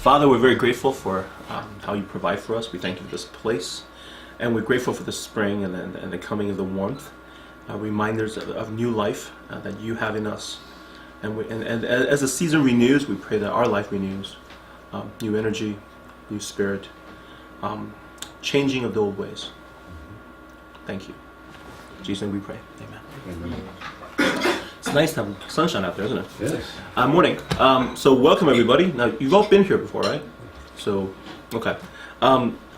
Father, we're very grateful for how you provide for us. We thank you for this place. And we're grateful for the spring and the coming of the warmth, reminders of new life that you have in us. And as the season renews, we pray that our life renews. New energy, new spirit, changing of the old ways. Thank you. In Jesus' name we pray. Amen. It's nice to have sunshine out there, isn't it? Yes. Morning. So welcome everybody. Now you've all been here before, right? So, okay.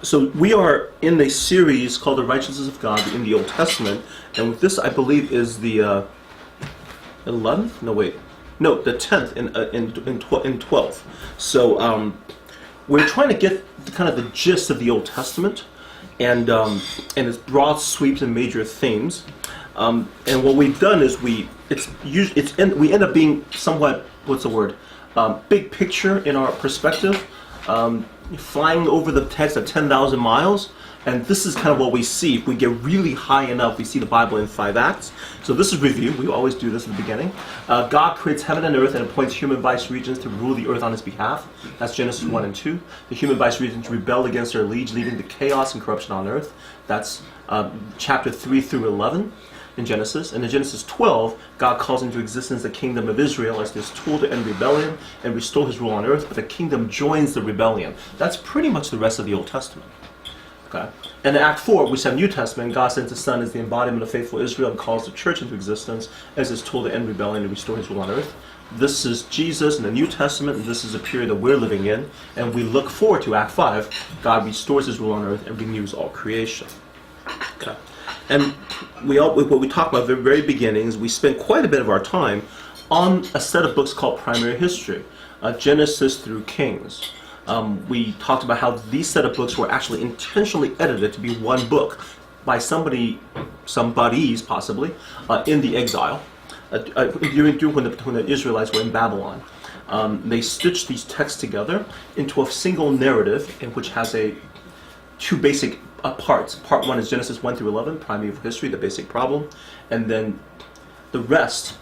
So we are in a series called The Righteousness of God in the Old Testament, and with this I believe is the 11th? No, wait. No, the 10th in 12. So we're trying to get kind of the gist of the Old Testament and its broad sweeps and major themes. And what we've done is we end up being somewhat, what's the word, big picture in our perspective, flying over the text at 10,000 miles. And this is kind of what we see. If we get really high enough, we see the Bible in 5 acts. So this is review. We always do this at the beginning. God creates heaven and earth and appoints human vice-regents to rule the earth on his behalf. That's Genesis 1 and 2. The human vice-regents rebelled against their liege, leading to chaos and corruption on earth. That's chapter 3 through 11 in Genesis. And in Genesis 12, God calls into existence the kingdom of Israel as this tool to end rebellion and restore his rule on earth, but the kingdom joins the rebellion. That's pretty much the rest of the Old Testament. Okay. And in Act 4, which is New Testament, God sends his Son as the embodiment of faithful Israel and calls the church into existence as his tool to end rebellion and restore his rule on earth. This is Jesus in the New Testament, and this is a period that we're living in, and we look forward to Act 5. God restores his rule on earth and renews all creation. Okay. And what we talked about at the very beginning is we spent quite a bit of our time on a set of books called Primary History, Genesis through Kings. We talked about how these set of books were actually intentionally edited to be one book by somebodies possibly, in the exile, during when the Israelites were in Babylon. They stitched these texts together into a single narrative in which has two basic parts. Part 1 is Genesis 1 through 11, primary history, the basic problem, and then the rest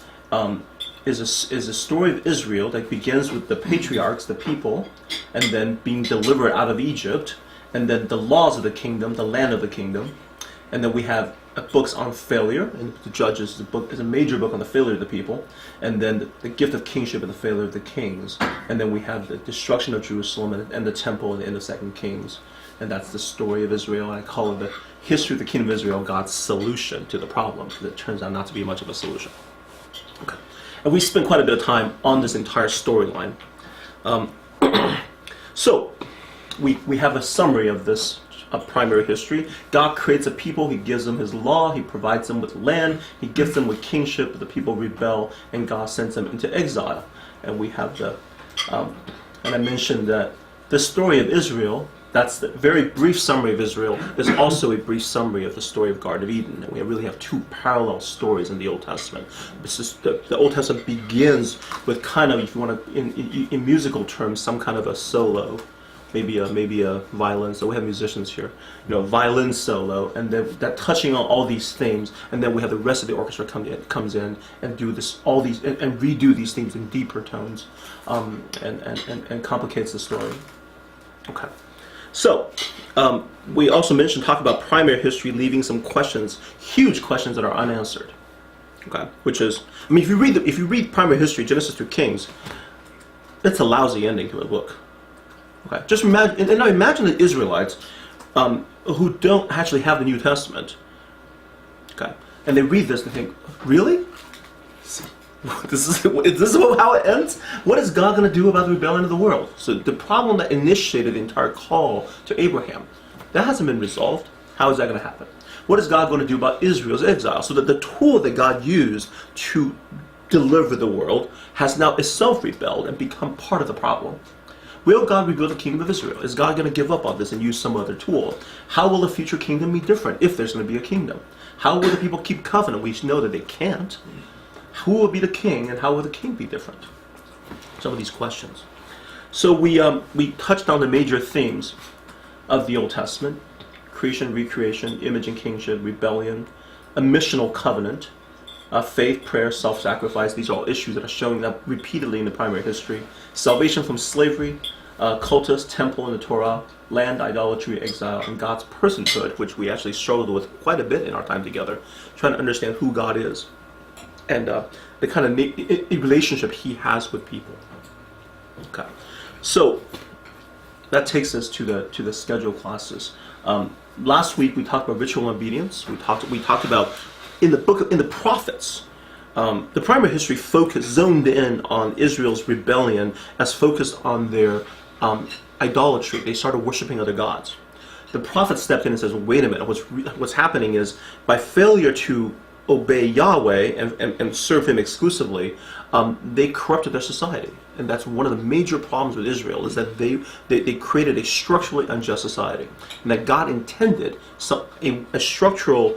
is a story of Israel that begins with the patriarchs, the people, and then being delivered out of Egypt, and then the laws of the kingdom, the land of the kingdom, and then we have books on failure, and the Judges is a major book on the failure of the people, and then the gift of kingship and the failure of the kings, and then we have the destruction of Jerusalem and the temple and the end of 2 Kings, and that's the story of Israel. I call it the history of the kingdom of Israel, God's solution to the problem, because it turns out not to be much of a solution. Okay. And we spent quite a bit of time on this entire storyline. So, we have a summary of this primary history. God creates a people, he gives them his law, he provides them with land, he gives them with kingship, but the people rebel, and God sends them into exile. And we have and I mentioned that the story of Israel, that's the very brief summary of Israel, is also a brief summary of the story of Garden of Eden. And we really have two parallel stories in the Old Testament. The Old Testament begins with kind of, if you want to, in musical terms, some kind of a solo, maybe a violin. So we have musicians here, violin solo, and then that touching on all these themes, and then we have the rest of the orchestra comes in and do this, all these, and redo these themes in deeper tones, and complicates the story. Okay. So, we also talk about primary history, leaving some questions, huge questions that are unanswered. Okay, which is, if you read primary history, Genesis through Kings, it's a lousy ending to a book. Okay, just imagine the Israelites who don't actually have the New Testament. Okay, and they read this and they think, really? Is this how it ends? What is God going to do about the rebellion of the world? So the problem that initiated the entire call to Abraham, that hasn't been resolved. How is that going to happen? What is God going to do about Israel's exile? So that the tool that God used to deliver the world has now itself rebelled and become part of the problem. Will God rebuild the kingdom of Israel? Is God going to give up on this and use some other tool? How will the future kingdom be different if there's going to be a kingdom? How will the people keep covenant? We know that they can't. Who will be the king, and how will the king be different? Some of these questions. So we touched on the major themes of the Old Testament: creation, recreation, image and kingship, rebellion, a missional covenant, faith, prayer, self-sacrifice. These are all issues that are showing up repeatedly in the primary history. Salvation from slavery, cultus, temple, and the Torah, land, idolatry, exile, and God's personhood, which we actually struggled with quite a bit in our time together, trying to understand who God is and the kind of relationship He has with people. Okay, so that takes us to the scheduled classes. Last week we talked about ritual obedience. We talked about in the prophets. The primary history zoned in on Israel's rebellion as focused on their idolatry. They started worshiping other gods. The prophet stepped in and says, wait a minute, what's happening is by failure to obey Yahweh and serve Him exclusively, they corrupted their society. And that's one of the major problems with Israel, is that they created a structurally unjust society. And that God intended a structure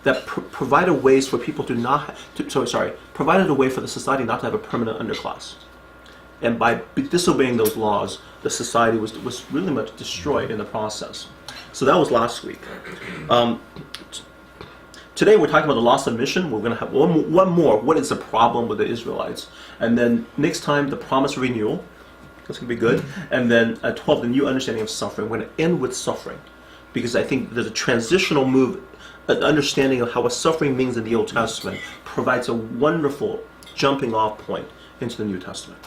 that provided ways for people provided a way for the society not to have a permanent underclass. And by disobeying those laws, the society was really much destroyed in the process. So that was last week. Today we're talking about the loss of mission. We're going to have one more. What is the problem with the Israelites? And then next time, the promise of renewal. That's going to be good. And then 12, the new understanding of suffering. We're going to end with suffering, because I think there's a transitional move, an understanding of how what suffering means in the Old Testament provides a wonderful jumping off point into the New Testament.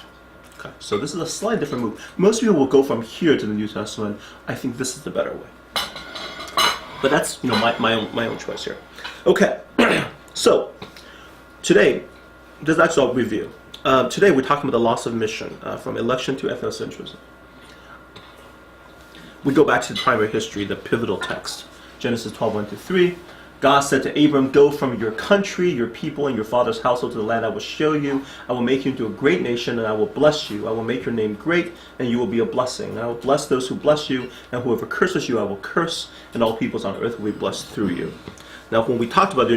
Okay, so this is a slightly different move. Most people will go from here to the New Testament. I think this is the better way. But that's my own choice here. Okay, so today, that's all review. Today we're talking about the loss of mission, from election to ethnocentrism. We go back to the primary history, the pivotal text, Genesis 12:1-3. God said to Abram, go from your country, your people, and your father's household to the land I will show you. I will make you into a great nation, and I will bless you. I will make your name great, and you will be a blessing. And I will bless those who bless you, and whoever curses you I will curse, and all peoples on earth will be blessed through you. Now, when we talked about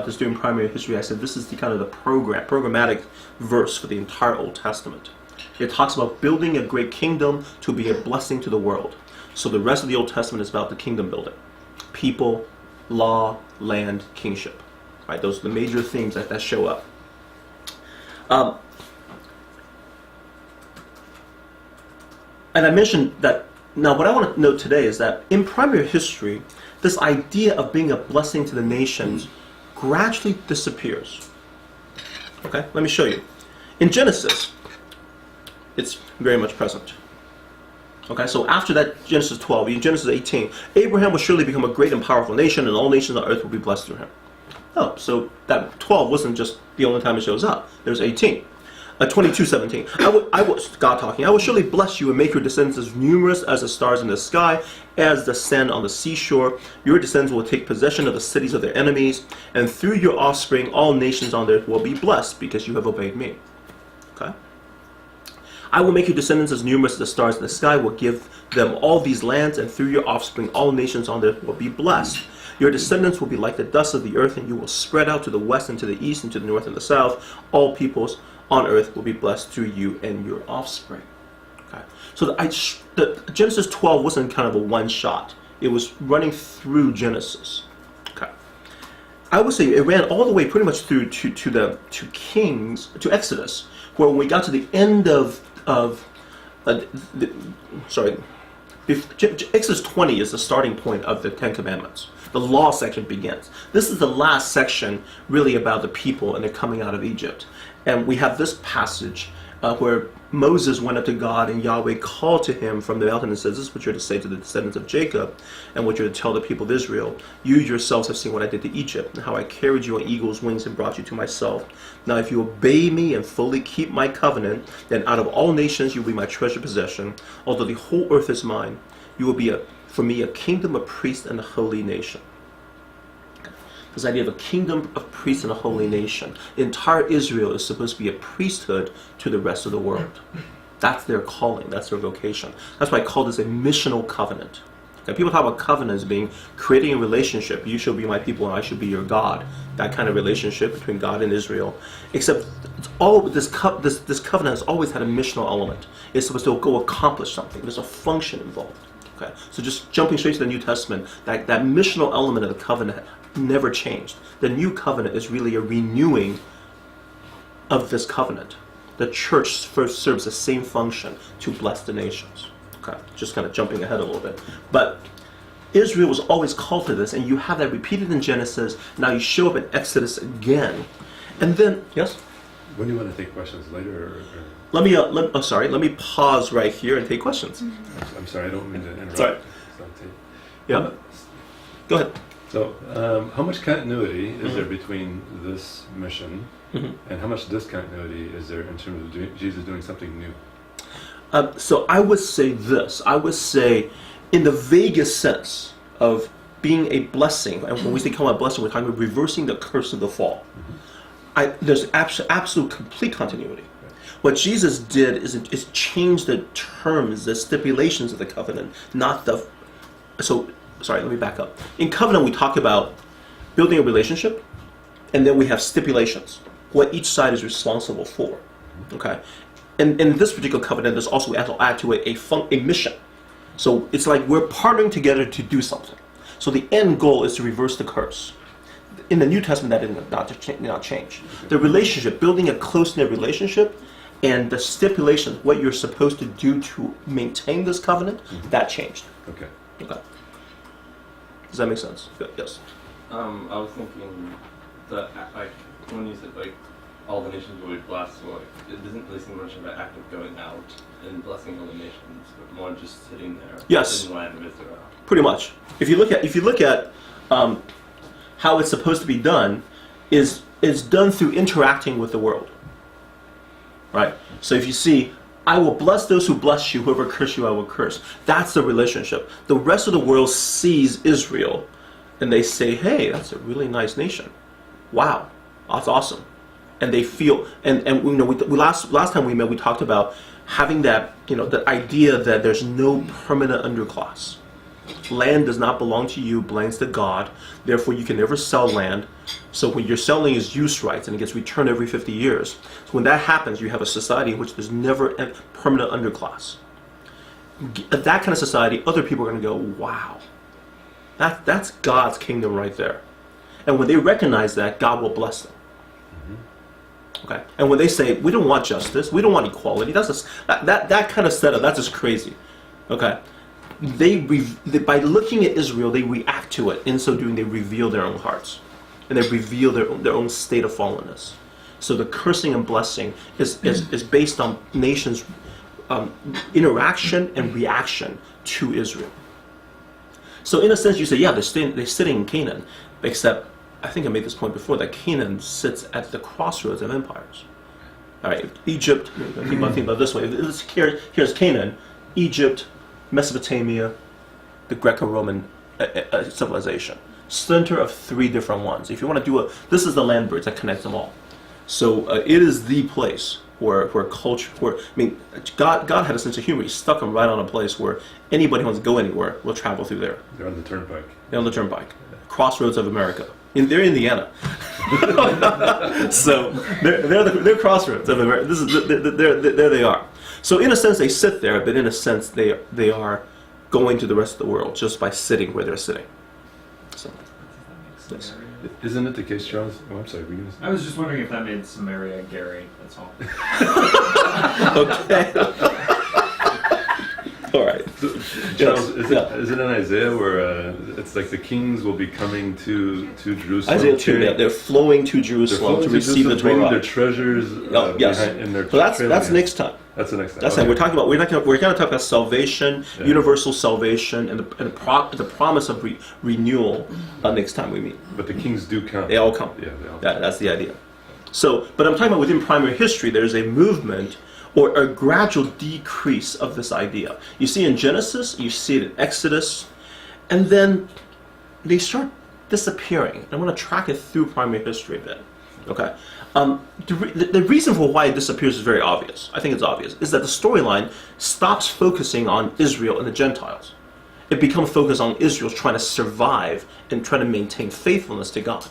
this during primary history, I said this is the kind of the programmatic verse for the entire Old Testament. It talks about building a great kingdom to be a blessing to the world. So the rest of the Old Testament is about the kingdom building. People, law, land, kingship. Right? Those are the major themes that show up. And I mentioned that, now what I want to note today is that in primary history, this idea of being a blessing to the nations gradually disappears. Okay, let me show you. In Genesis, it's very much present. Okay, so after that, Genesis 12, in Genesis 18, Abraham will surely become a great and powerful nation, and all nations on earth will be blessed through him. Oh, so that 12 wasn't just the only time it shows up. There's 18. 22:17. I will, God talking, I will surely bless you and make your descendants as numerous as the stars in the sky, as the sand on the seashore. Your descendants will take possession of the cities of their enemies, and through your offspring all nations on earth will be blessed, because you have obeyed me. Okay? I will make your descendants as numerous as the stars in the sky, will give them all these lands, and through your offspring all nations on earth will be blessed. Your descendants will be like the dust of the earth, and you will spread out to the west and to the east and to the north and the south. All peoples on earth will be blessed through you and your offspring. Okay. So the Genesis 12 wasn't kind of a one shot. It was running through Genesis. Okay. I would say it ran all the way pretty much through to Kings, to Exodus, where when we got to the end Exodus 20 is the starting point of the Ten Commandments. The law section begins. This is the last section really about the people and their coming out of Egypt. And we have this passage where Moses went up to God, and Yahweh called to him from the mountain and says, this is what you're to say to the descendants of Jacob, and what you're to tell the people of Israel. You yourselves have seen what I did to Egypt, and how I carried you on eagle's wings and brought you to myself. Now if you obey me and fully keep my covenant, then out of all nations you will be my treasured possession. Although the whole earth is mine, you will be for me a kingdom of priests and a holy nation. This idea of a kingdom of priests and a holy nation. The entire Israel is supposed to be a priesthood to the rest of the world. That's their calling. That's their vocation. That's why I call this a missional covenant. Okay, people talk about covenants being creating a relationship. You shall be my people and I shall be your God. That kind of relationship between God and Israel. Except this covenant has always had a missional element. It's supposed to go accomplish something. There's a function involved. Okay, so just jumping straight to the New Testament, that missional element of the covenant never changed. The new covenant is really a renewing of this covenant. the church first serves the same function to bless the nations. Okay, just kind of jumping ahead a little bit. But Israel was always called to this, and you have that repeated in Genesis. Now you show up in Exodus again. And then, yes? When do you want to take questions, later or? Let me pause right here and take questions. I'm sorry, I don't mean to interrupt. Sorry. Yeah. Go ahead. So, how much continuity is there between this mission and how much discontinuity is there in terms of Jesus doing something new? So I would say this. I would say, in the vaguest sense of being a blessing, and when we say come about blessing, we're talking about reversing the curse of the fall. There's absolute complete continuity. What Jesus did is change the terms, the stipulations of the covenant, not the. So, sorry, let me back up. In covenant, we talk about building a relationship, and then we have stipulations, what each side is responsible for. Okay, and in this particular covenant, there's also we have to add to it a mission. So it's like we're partnering together to do something. So the end goal is to reverse the curse. In the New Testament, that did not change. The relationship, building a close-knit relationship, and the stipulations, what you're supposed to do to maintain this covenant, that changed. Okay. Okay. Does that make sense? Yes. I was thinking that, like, when you said, like, all the nations will be blessed, well, like, it doesn't really seem much of an act of going out and blessing all the nations, but more just sitting there Yes. in the land of Israel. Pretty much. If you look at how it's supposed to be done, is done through interacting with the world. Right? So if you see, I will bless those who bless you, whoever curse you, I will curse. That's the relationship. The rest of the world sees Israel, and they say, hey, that's a really nice nation. Wow, that's awesome. And they feel, and you know, we last time we met, we talked about having that, you know, the idea that there's no permanent underclass. Land does not belong to you, belongs to God. Therefore, you can never sell land. So when you're selling is use rights, and it gets returned every 50 years. So when that happens, you have a society in which there's never a permanent underclass. That kind of society, other people are going to go, wow, that's God's kingdom right there. And when they recognize that, God will bless them. Okay. And when they say, we don't want justice, we don't want equality, that kind of setup, that's just crazy. Okay. By looking at Israel, they react to it. In so doing, they reveal their own hearts, and they reveal their own state of fallenness. So the cursing and blessing is based on nations' interaction and reaction to Israel. So in a sense, you say, yeah, they're sitting in Canaan, except I think I made this point before that Canaan sits at the crossroads of empires. All right, Egypt. Think about it this way. Here's Canaan, Egypt, Mesopotamia, the Greco-Roman civilization. Center of three different ones. If you want to this is the land bridge that connects them all. So it is the place where culture, God had a sense of humor. He stuck them right on a place where anybody who wants to go anywhere will travel through there. They're on the turnpike. They're on the turnpike. Crossroads of America. They're Indiana. So they're crossroads of America. There they are. So in a sense they sit there, but in a sense they are going to the rest of the world just by sitting where they're sitting. So, yes. Isn't it the case, Charles? Oh, I'm sorry. I was just wondering if that made Samaria Gary. That's all. Okay. All right. So, Charles, is it in Isaiah where it's like the kings will be coming to Jerusalem? Isaiah 2, they're flowing to Jerusalem to receive the bringing Torah. their treasures yes. in their So that's next time. That's the next time. That's okay. We're going to talk about salvation, universal salvation, and the promise of renewal next time we meet. But the kings do come. They all come. Yeah, they all come. That's the idea. So, but I'm talking about within primary history, there's a movement or a gradual decrease of this idea. You see in Genesis, you see it in Exodus, and then they start disappearing. I'm going to track it through primary history a bit. Okay. The reason for why it disappears is very obvious. I think it's obvious. Is that the storyline stops focusing on Israel and the Gentiles. It becomes focused on Israel trying to survive and trying to maintain faithfulness to God.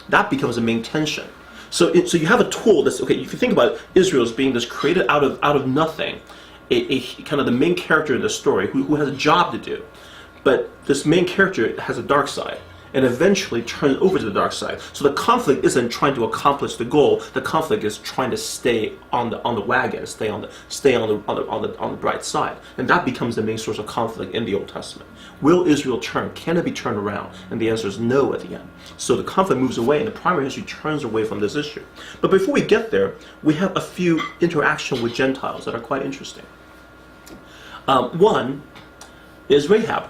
That becomes the main tension. So you have a tool that's, okay, if you think about it, Israel as being this created out of nothing, a kind of the main character in the story who has a job to do. But this main character has a dark side. and eventually turn over to the dark side. So the conflict isn't trying to accomplish the goal. The conflict is trying to stay on the wagon, stay on the bright side, and that becomes the main source of conflict in the Old Testament. Will Israel turn? Can it be turned around? And the answer is no at the end. So the conflict moves away, and the primary history turns away from this issue. But before we get there, we have a few interaction with Gentiles that are quite interesting. One is Rahab,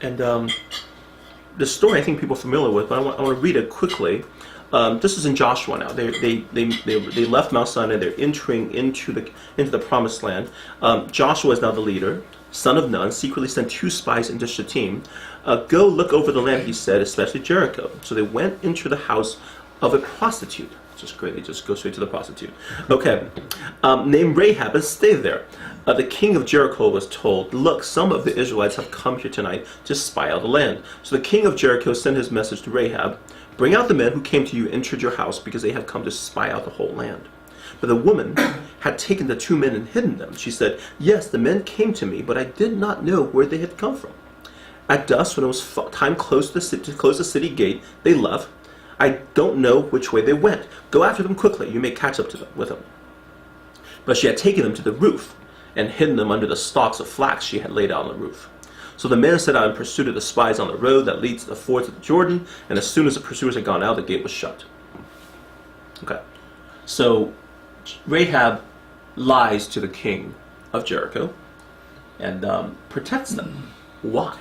and the story I think people are familiar with, but I want to read it quickly. This is in Joshua now. They left Mount Sinai. They're entering into the promised land. Joshua is now the leader, son of Nun, secretly sent 2 spies into Shittim. Go look over the land, he said, especially Jericho. So they went into the house of a prostitute. Just great. They just go straight to the prostitute. Okay. Named Rahab, and stay there. The king of Jericho was told, look, some of the Israelites have come here tonight to spy out the land. So the king of Jericho sent his message to Rahab, bring out the men who came to you and entered your house, because they have come to spy out the whole land. But the woman had taken the 2 men and hidden them. She said, yes, the men came to me, but I did not know where they had come from. At dusk, when it was time to close the city gate, they left. I don't know which way they went. Go after them quickly. You may catch up to them with them. But she had taken them to the roof and hidden them under the stalks of flax she had laid out on the roof. So the men set out in pursuit of the spies on the road that leads to the fords of the Jordan, and as soon as the pursuers had gone out, the gate was shut. Okay. So Rahab lies to the king of Jericho and protects them. Why?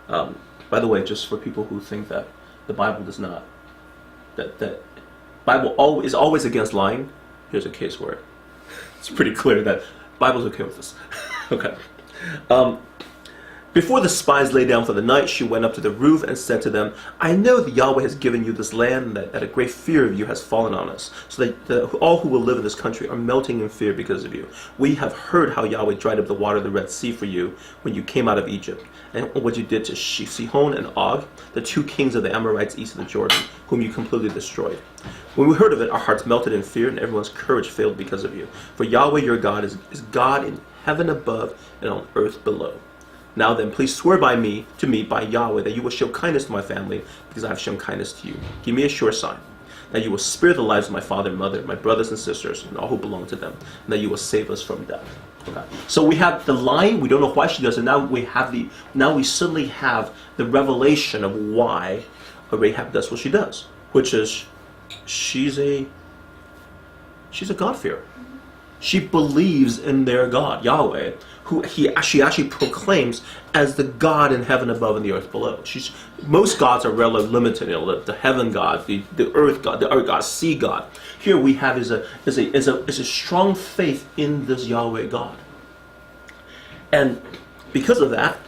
By the way, just for people who think that the Bible does not, that Bible is always against lying, here's a case where it's pretty clear that Bible's okay with this. Okay. Before the spies lay down for the night, she went up to the roof and said to them, I know that Yahweh has given you this land, and that a great fear of you has fallen on us, so that all who will live in this country are melting in fear because of you. We have heard how Yahweh dried up the water of the Red Sea for you when you came out of Egypt, and what you did to Sihon and Og, the 2 kings of the Amorites east of the Jordan, whom you completely destroyed. When we heard of it, our hearts melted in fear, and everyone's courage failed because of you. For Yahweh your God is God in heaven above and on earth below. Now then, please swear to me by Yahweh that you will show kindness to my family, because I have shown kindness to you. Give me a sure sign that you will spare the lives of my father and mother, my brothers and sisters, and all who belong to them, and that you will save us from death. Okay. So we have the lying. We don't know why she does it. Now we suddenly have the revelation of why Rahab does what she does, which is she's a God-fearer. She believes in their God, Yahweh, who she actually proclaims as the God in heaven above and the earth below. Most gods are rather limited, the heaven God, the earth God, sea God. Here we have is a strong faith in this Yahweh God, and because of that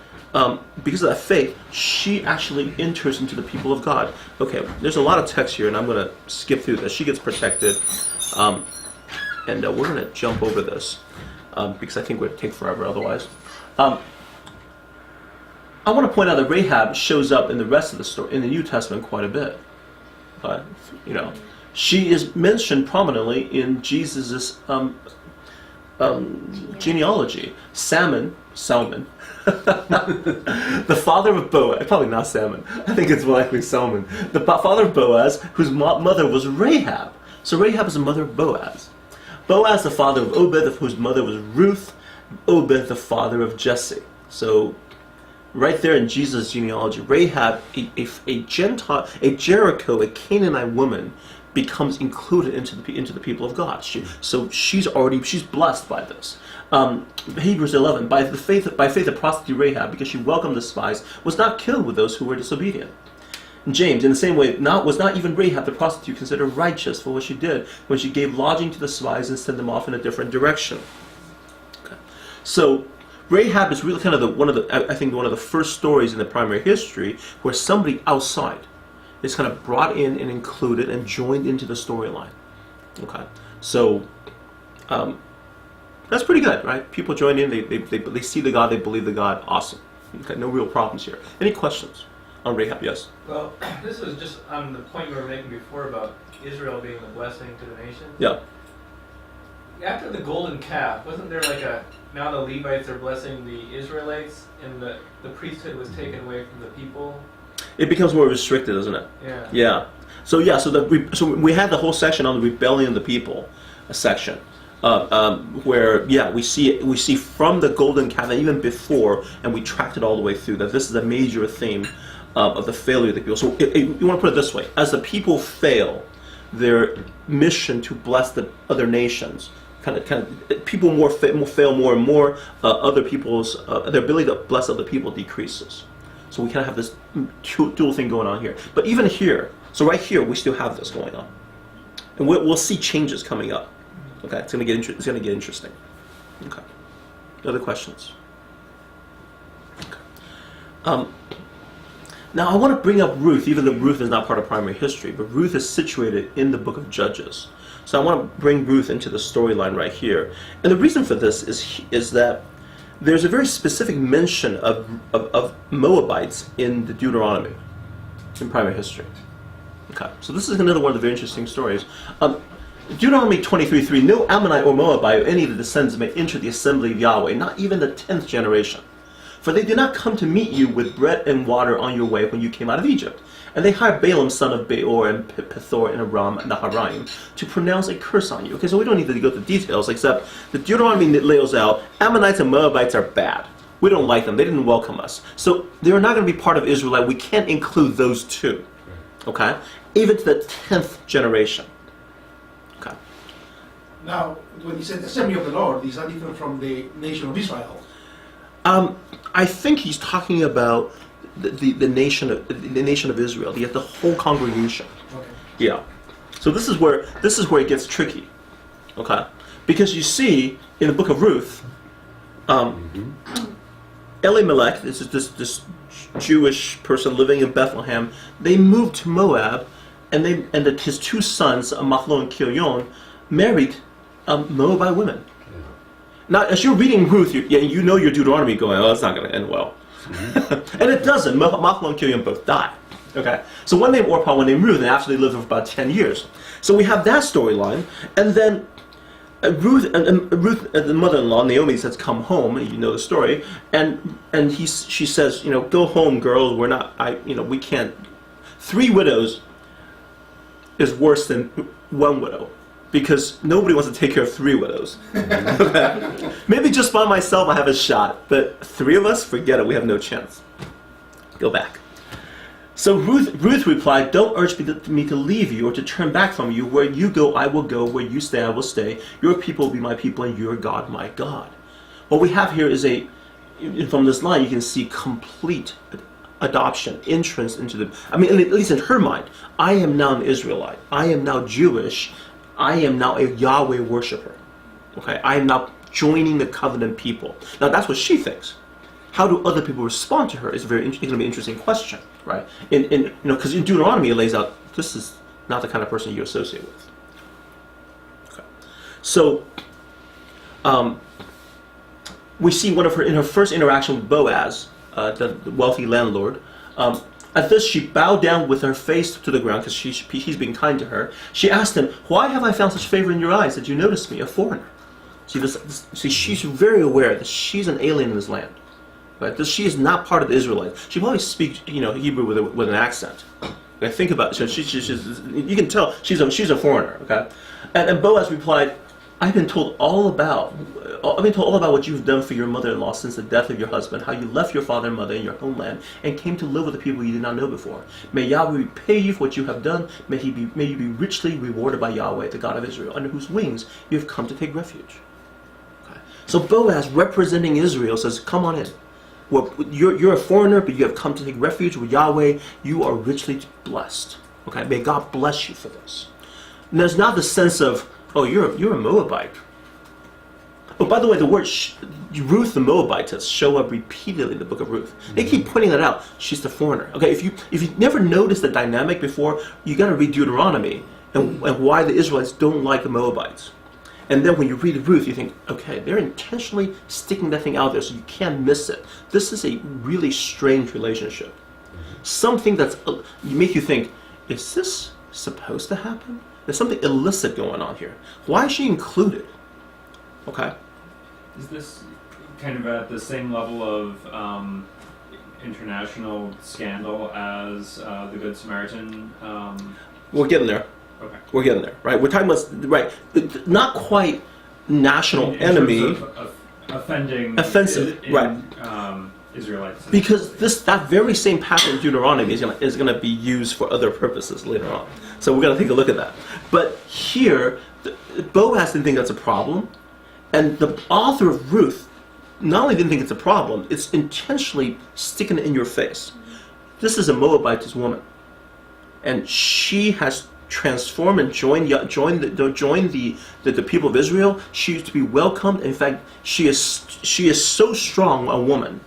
faith, she actually enters into the people of God. Okay, there's a lot of text here, and I'm going to skip through this. She gets protected, and we're going to jump over this. Because I think it would take forever otherwise. I want to point out that Rahab shows up in the rest of the story in the New Testament quite a bit. But she is mentioned prominently in Jesus' genealogy. Salmon, the father of Boaz, probably not Salmon. I think it's likely Salmon. The father of Boaz, whose mother was Rahab. So Rahab is the mother of Boaz. Boaz, the father of Obed, whose mother was Ruth. Obed, the father of Jesse. So, right there in Jesus' genealogy, Rahab, a Gentile, a Jericho, a Canaanite woman, becomes included into the people of God. She's blessed by this. Hebrews 11, by faith, the prostitute Rahab, because she welcomed the spies, was not killed with those who were disobedient. James, in the same way, was not even Rahab the prostitute considered righteous for what she did when she gave lodging to the spies and sent them off in a different direction. Okay. So Rahab is really kind of one of the first stories in the primary history where somebody outside is kind of brought in and included and joined into the storyline. Okay, so that's pretty good, right? People join in, they see the God, they believe the God. Awesome. Okay, no real problems here. Any questions on Rahab? Yes. Well, this was just on the point you were making before about Israel being the blessing to the nation. Yeah. After the golden calf, wasn't there now the Levites are blessing the Israelites and the priesthood was taken away from the people? It becomes more restricted, doesn't it? Yeah. Yeah. So yeah, so we had the whole section on the rebellion of the people, a section, where we see from the golden calf and even before, and we tracked it all the way through that this is a major theme of the failure of the people. So you want to put it this way: as the people fail their mission to bless the other nations, people fail more and more. Other people's their ability to bless other people decreases. So we kind of have this dual thing going on here. But even here, so right here, we still have this going on, and we'll see changes coming up. Okay, it's gonna get interesting. Okay. Other questions? Okay. Now I want to bring up Ruth, even though Ruth is not part of primary history, but Ruth is situated in the book of Judges. So I want to bring Ruth into the storyline right here. And the reason for this is that there's a very specific mention of Moabites in the Deuteronomy, in primary history. Okay, so this is another one of the very interesting stories. Deuteronomy 23:3, no Ammonite or Moabite or any of the descendants may enter the assembly of Yahweh, not even the 10th generation. For they did not come to meet you with bread and water on your way when you came out of Egypt. And they hired Balaam, son of Beor, and Pethor, and Aram, and Naharaim, to pronounce a curse on you. Okay, so we don't need to go to details, except the Deuteronomy lays out, Ammonites and Moabites are bad. We don't like them. They didn't welcome us. So they're not going to be part of Israelite. We can't include those two. Okay? Even to the 10th generation. Okay. Now, when he said assembly of the Lord, is that different from the nation of Israel? I think he's talking about the nation of Israel, the whole congregation. Okay. Yeah. So this is where it gets tricky. Okay? Because you see in the book of Ruth, Elimelech, this Jewish person living in Bethlehem, they moved to Moab, and his two sons, Mahlon and Chilion, married Moabite women. Now, as you're reading Ruth, you know your Deuteronomy going, oh, it's not going to end well. And it doesn't. Mahlon and Chilion both die. Okay? So one named Orpah, one named Ruth, and after they lived for about 10 years. So we have that storyline, and then Ruth, the mother-in-law, Naomi, says, come home, and you know the story, and she says, go home, girls, we can't. 3 widows is worse than 1 widow. Because nobody wants to take care of 3 widows. Maybe just by myself I have a shot, but 3 of us, forget it, we have no chance. Go back. So Ruth replied, don't urge me to leave you or to turn back from you. Where you go, I will go. Where you stay, I will stay. Your people will be my people, and your God, my God. What we have here is from this line, you can see complete adoption, entrance into at least in her mind, I am now an Israelite. I am now Jewish. I am now a Yahweh worshiper. Okay, I am now joining the covenant people. Now that's what she thinks. How do other people respond to her is going to be an interesting question, right? Because in Deuteronomy it lays out this is not the kind of person you associate with. Okay, so we see in her first interaction with Boaz, the wealthy landlord. At this, she bowed down with her face to the ground because he's being kind to her. She asked him, why have I found such favor in your eyes that you notice me, a foreigner? See, she's very aware that she's an alien in this land. Right? That she is not part of the Israelites. She probably speaks Hebrew with an accent. Okay, think about it. You can tell she's a foreigner. Okay, and Boaz replied, I've been told all about what you've done for your mother-in-law since the death of your husband, how you left your father and mother in your homeland and came to live with the people you did not know before. May Yahweh repay you for what you have done. May you be richly rewarded by Yahweh, the God of Israel, under whose wings you have come to take refuge. Okay. So Boaz, representing Israel, says, come on in. Well, you're a foreigner, but you have come to take refuge with Yahweh. You are richly blessed. Okay, may God bless you for this. And there's not the sense of, oh, you're a Moabite. Oh, by the way, the word Ruth the Moabitess show up repeatedly in the book of Ruth. They keep pointing that out. She's the foreigner. Okay, if you never noticed the dynamic before, you got to read Deuteronomy and why the Israelites don't like the Moabites. And then when you read Ruth, you think, okay, they're intentionally sticking that thing out there so you can't miss it. This is a really strange relationship. Something that's make you think, is this supposed to happen? There's something illicit going on here. Why is she included? Okay. Is this kind of at the same level of international scandal as the Good Samaritan. We're getting there. Okay. We're getting there, right? We're talking about, right, not quite national In enemy. terms of offending. Offensive, right. Israelites. Because that very same passage in Deuteronomy is gonna be used for other purposes later on. So we're gonna take a look at that. But here, Boaz didn't think that's a problem, and the author of Ruth not only didn't think it's a problem, it's intentionally sticking it in your face. This is a Moabitess woman, and she has transformed and joined the people of Israel. She is to be welcomed. In fact, she is so strong a woman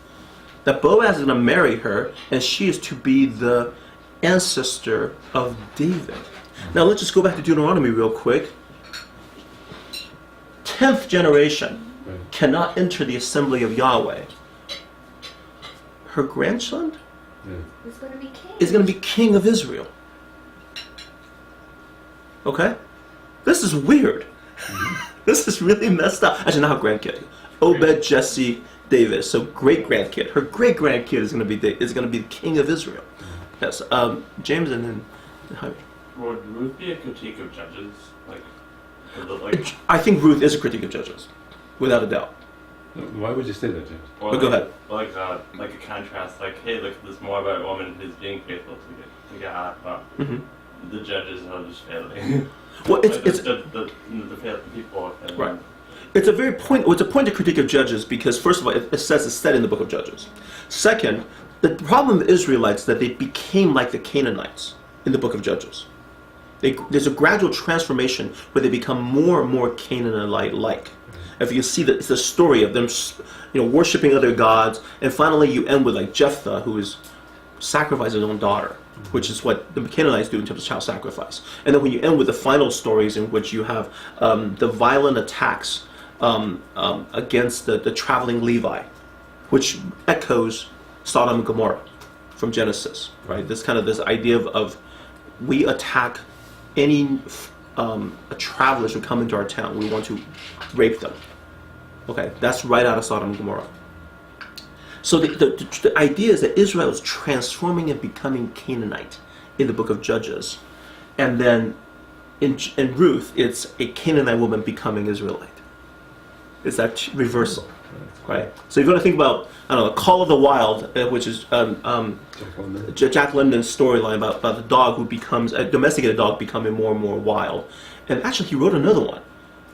that Boaz is going to marry her, and she is to be the ancestor of David. Now let's just go back to Deuteronomy real quick. 10th generation cannot enter the assembly of Yahweh. Her grandson Yeah. Who's going to be king? is going to be king of Israel. Okay? This is weird. This is really messed up. Actually, not her grandkid. Obed, Jesse, David. So great grandkid. Her great grandkid is going to be the king of Israel. Yes. James and then. Would Ruth be a critique of Judges? I think Ruth is a critique of Judges, without a doubt. Why would you say that, James? or But go ahead. like a contrast, like, hey, look at this Moabite woman who's being faithful to God, but Mhm. the judges are just failing. Well, Like, it's the people are failing. Right. It's a pointed critique of Judges because, first of all, it says it's said in the book of Judges. Second, the problem of the Israelites is that they became like the Canaanites in the book of Judges. There's a gradual transformation where they become more and more Canaanite-like. If you see that it's a story of them, worshiping other gods, and finally you end with like Jephthah, who is sacrificing his own daughter, which is what the Canaanites do in terms of child sacrifice. And then when you end with the final stories in which you have the violent attacks against the traveling Levi, which echoes Sodom and Gomorrah from Genesis, right? This idea of we attack any travelers who come into our town. We want to rape them. Okay, that's right out of Sodom and Gomorrah. So the idea is that Israel is transforming and becoming Canaanite in the book of Judges. And then in Ruth, it's a Canaanite woman becoming Israelite. It's that reversal, right? So if you want to think about, Call of the Wild, which is Jack London's storyline about the dog who becomes, a domesticated dog becoming more and more wild. And actually he wrote another one.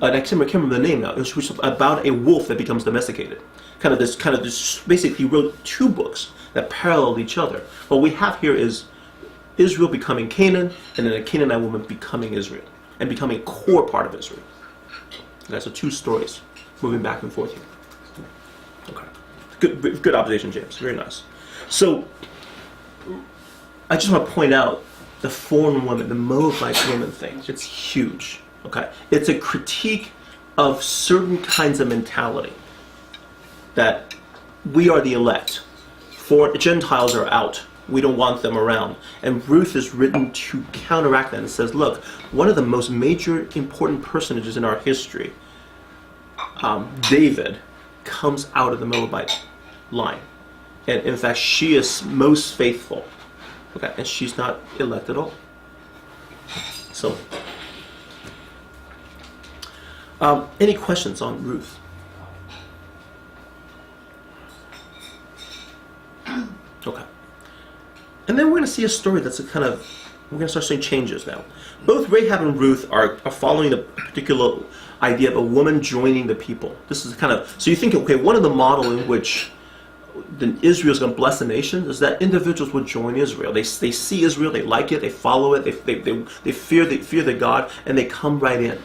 I can't remember the name now. Which was about a wolf that becomes domesticated. Basically, he wrote two books that parallel each other. What we have here is Israel becoming Canaan, and then a Canaanite woman becoming Israel, and becoming a core part of Israel. Okay, so two stories moving back and forth here. Okay, good observation, James. Very nice. So, I just want to point out the foreign woman, the Moabite woman thing. It's huge. Okay, it's a critique of certain kinds of mentality. That we are the elect. For Gentiles are out. We don't want them around. And Ruth is written to counteract that and says, look, one of the most major important personages in our history, David, comes out of the Moabite line. And in fact, she is most faithful. Okay, and she's not elect at all. So, any questions on Ruth? Okay. And then we're going to see a story that's we're going to start seeing changes now. Both Rahab and Ruth are following a particular idea of a woman joining the people. This is so you think, okay, one of the model in which Israel is going to bless the nation is that individuals will join Israel. They see Israel, they like it, they follow it, they fear the God, and they come right in.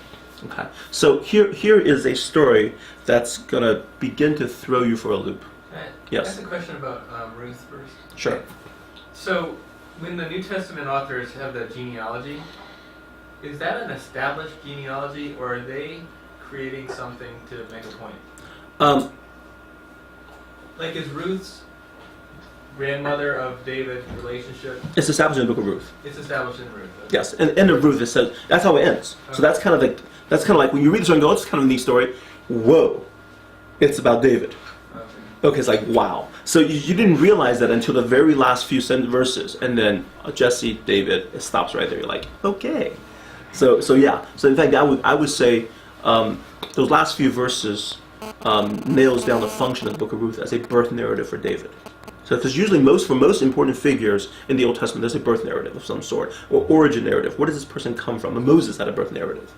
Okay. So here is a story that's going to begin to throw you for a loop. Yes. Ask a question about Ruth first. Sure. So, when the New Testament authors have the genealogy, is that an established genealogy, or are they creating something to make a point? Like, is Ruth's grandmother of David relationship? It's established in the book of Ruth. It's established in Ruth. Okay. Yes, and end of Ruth it says that's how it ends. So that's kind of like when you read this and go, it's kind of a neat story. Whoa, it's about David. Okay. Okay, it's like, wow. So you didn't realize that until the very last few verses, and then Jesse, David, it stops right there. You're like, okay. So yeah. So in fact, I would say those last few verses nails down the function of the Book of Ruth as a birth narrative for David. So because usually for most important figures in the Old Testament, there's a birth narrative of some sort, or origin narrative. Where does this person come from? And Moses had a birth narrative,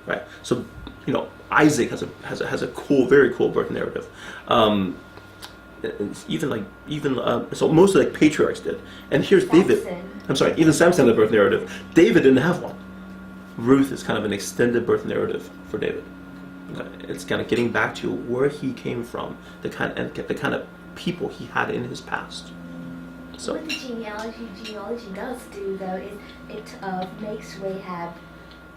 right? So Isaac has a cool, very cool birth narrative. So most of the patriarchs did. And here's David. I'm sorry, even Samson had a birth narrative. David didn't have one. Ruth is kind of an extended birth narrative for David. Okay. It's kind of getting back to where he came from, the kind of people he had in his past. So what the genealogy does do, though, is it makes Rahab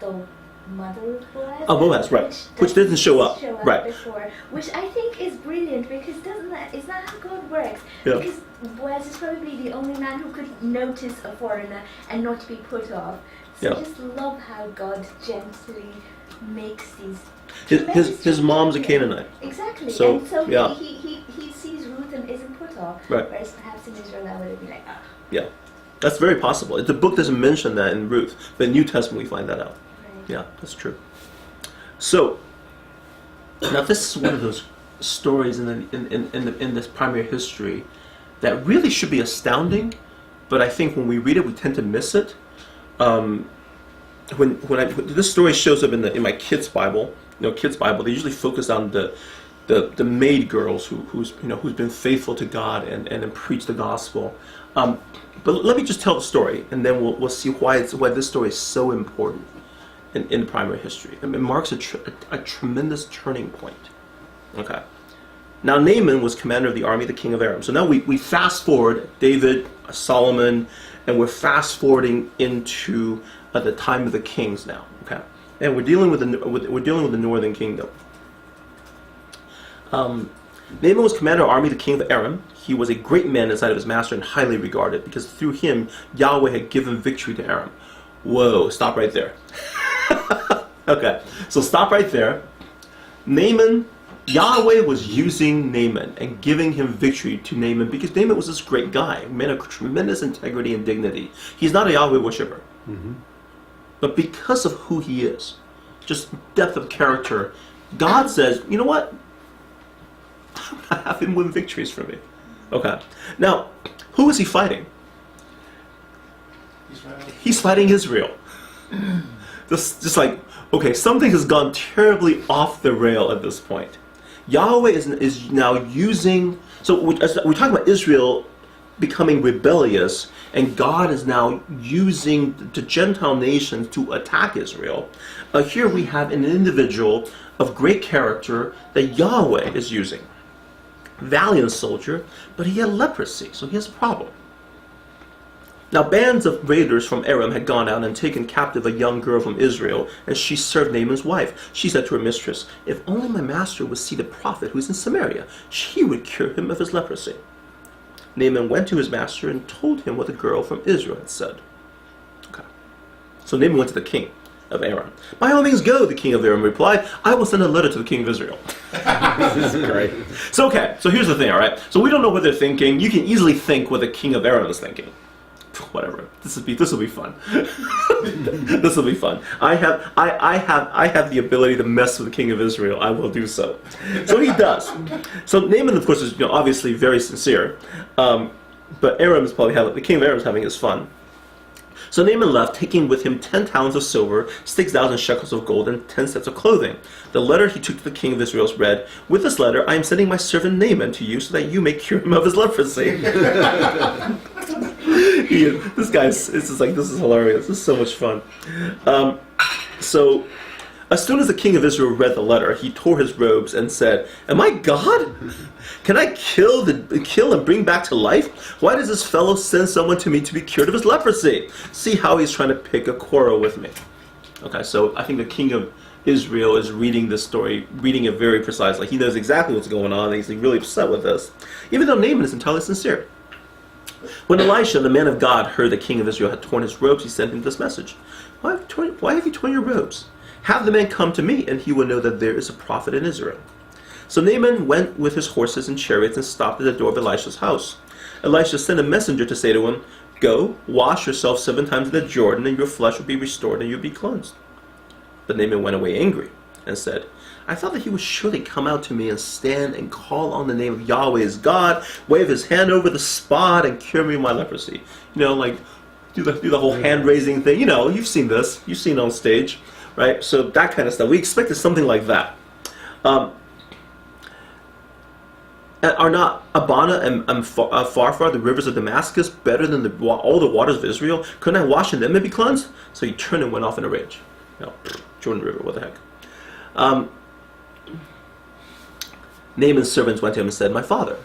the mother of Boaz. Oh, Boaz, right. Which doesn't show up. Right. Before, which I think is brilliant, because it's not how God works. Yeah. Because Boaz is probably the only man who could notice a foreigner and not be put off. So Yeah. I just love how God gently makes these. His mom's a Canaanite. Exactly. So, and so yeah. he sees Ruth and isn't put off. Right. Whereas perhaps in Israel I would have been like, ah. Yeah. That's very possible. The book doesn't mention that in Ruth, but in New Testament we find that out. Right. Yeah, that's true. So now this is one of those stories in this primary history that really should be astounding, but I think when we read it we tend to miss it. When this story shows up in my kids' Bible, kids' Bible, they usually focus on the maid girls who's been faithful to God and preach the gospel. But let me just tell the story, and then we'll see why this story is so important in primary history. It marks a tremendous turning point. Okay. Now Naaman was commander of the army of the king of Aram. So now we fast forward David, Solomon, and we're fast forwarding into the time of the kings now. Okay, and we're dealing with the northern kingdom. Naaman was commander of the army of the king of Aram. He was a great man inside of his master and highly regarded, because through him Yahweh had given victory to Aram. Whoa! Stop right there. Okay, so stop right there. Naaman. Yahweh was using Naaman and giving him victory to Naaman because Naaman was this great guy, a man of tremendous integrity and dignity. He's not a Yahweh worshiper. Mm-hmm. But because of who he is, just depth of character, God says, you know what? I'm going to have him win victories for me. Okay. Now, who is he fighting? He's fighting Israel. Just like, okay, something has gone terribly off the rail at this point. Yahweh is now using, so we're talking about Israel becoming rebellious, and God is now using the Gentile nations to attack Israel. Here we have an individual of great character that Yahweh is using. Valiant soldier, but he had leprosy, so he has a problem. Now bands of raiders from Aram had gone out and taken captive a young girl from Israel, and she served Naaman's wife. She said to her mistress, "If only my master would see the prophet who is in Samaria, he would cure him of his leprosy." Naaman went to his master and told him what the girl from Israel had said. Okay. So Naaman went to the king of Aram. "By all means go," the king of Aram replied. "I will send a letter to the king of Israel." This is great. So here's the thing, all right? So we don't know what they're thinking. You can easily think what the king of Aram is thinking. Whatever. This will be fun. This will be fun. I have the ability to mess with the king of Israel. I will do so. So he does. So Naaman, of course, is obviously very sincere, but Aram is the king of Aram is having his fun. So Naaman left, taking with him 10 talents of silver, 6,000 shekels of gold, and 10 sets of clothing. The letter he took to the king of Israel read, "With this letter I am sending my servant Naaman to you so that you may cure him of his leprosy." This is hilarious. This is so much fun. So as soon as the king of Israel read the letter, he tore his robes and said, "Am I God? Can I kill and bring back to life? Why does this fellow send someone to me to be cured of his leprosy? See how he's trying to pick a quarrel with me." Okay, so I think the king of Israel is reading this story, reading it very precisely. He knows exactly what's going on, and he's really upset with this, even though Naaman is entirely sincere. When Elisha, the man of God, heard the king of Israel had torn his robes, he sent him this message: Why have you torn your robes? Have the man come to me, and he will know that there is a prophet in Israel. So Naaman went with his horses and chariots and stopped at the door of Elisha's house. Elisha sent a messenger to say to him, "Go, wash yourself 7 times in the Jordan, and your flesh will be restored and you'll be cleansed." But Naaman went away angry and said, "I thought that he would surely come out to me and stand and call on the name of Yahweh his God, wave his hand over the spot and cure me of my leprosy." You know, like do the whole hand raising thing. You know, you've seen this. You've seen it on stage, right? So that kind of stuff. We expected something like that. Are not Abana and Pharpar, the rivers of Damascus, better than all the waters of Israel? Couldn't I wash in them and be cleansed? So he turned and went off in a rage. You know, Jordan River, what the heck? Naaman's servants went to him and said, "My father,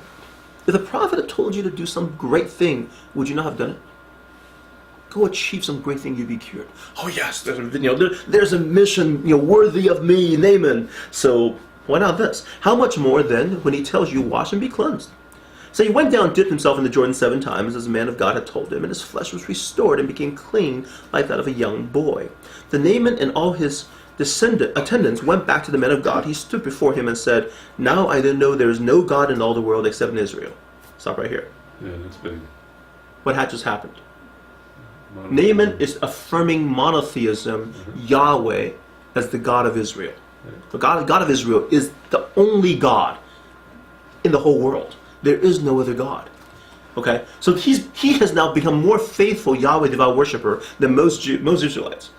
if the prophet had told you to do some great thing, would you not have done it? Go achieve some great thing, you'll be cured." "Oh yes, there's a mission worthy of me, Naaman. So why not this? How much more then when he tells you, wash and be cleansed?" So he went down and dipped himself in the Jordan 7 times, as the man of God had told him, and his flesh was restored and became clean like that of a young boy. Then Naaman and all his attendants went back to the man of God. He stood before him and said, "Now I then know there is no God in all the world except in Israel." Stop right here. Yeah, that's big. What had just happened? Naaman is affirming monotheism, Yahweh, as the God of Israel. The God of Israel is the only God in the whole world. There is no other God. Okay, so he has now become more faithful Yahweh devout worshiper than most Israelites,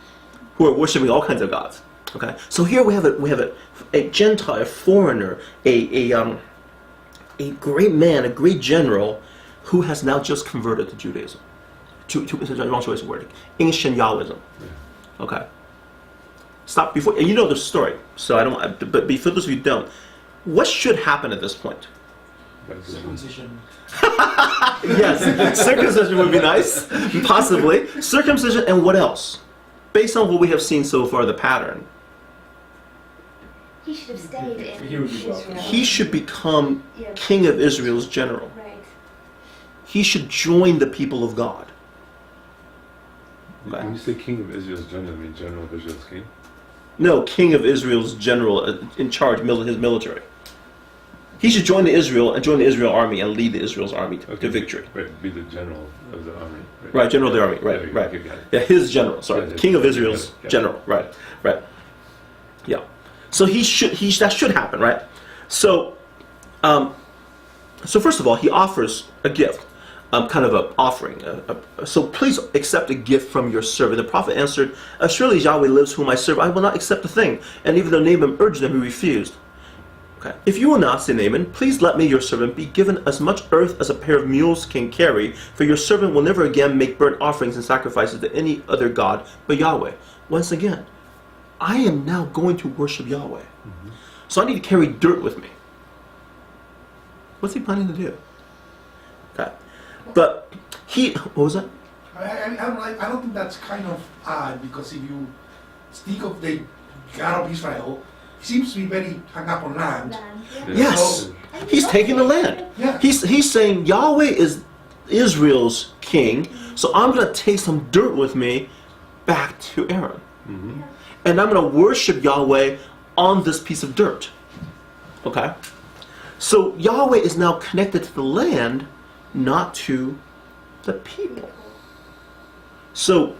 who are worshiping all kinds of gods. Okay, so here we have a Gentile, a foreigner, a great man, a great general, who has now just converted to Judaism, to wrong choice of wording, ancient Yahwism. Okay. Stop before, and you know the story, so I don't. But for those of you who don't, what should happen at this point? Circumcision. Yes, circumcision would be nice, possibly circumcision, and what else? Based on what we have seen so far, the pattern, He should have stayed in He would be Israel. welcome. he should become Yeah. king of Israel's general. Right. He should join the people of God. When you say king of Israel's general, you mean general of Israel's king? No, king of Israel's general in charge, his military. He should join the Israel army and lead the Israel's army to victory. Right, be the general of the army. Right, general of the army. Right, Yeah, right. okay, got it. Yeah, his general. Sorry, Yeah, king of yeah, Israel's got it. general. Right, right. Yeah. So that should happen, right? So, so first of all, he offers a gift, kind of an offering. So please accept a gift from your servant. The prophet answered, "As surely as Yahweh lives, whom I serve, I will not accept a thing." And even though Naaman urged him, he refused. Okay. "If you will not," said Naaman, "please let me, your servant, be given as much earth as a pair of mules can carry, for your servant will never again make burnt offerings and sacrifices to any other god but Yahweh." Once again, I am now going to worship Yahweh. So I need to carry dirt with me. What's he planning to do? Okay. But what was that? I don't think that's kind of odd, because if you think of the God of Israel, he seems to be very hung up on land. Land. Yeah. Yes. So, He's taking the land. yeah. He's saying Yahweh is Israel's king, so I'm going to take some dirt with me back to Aaron. Mm-hmm. And I'm going to worship Yahweh on this piece of dirt. Okay? So Yahweh is now connected to the land, not to the people. So,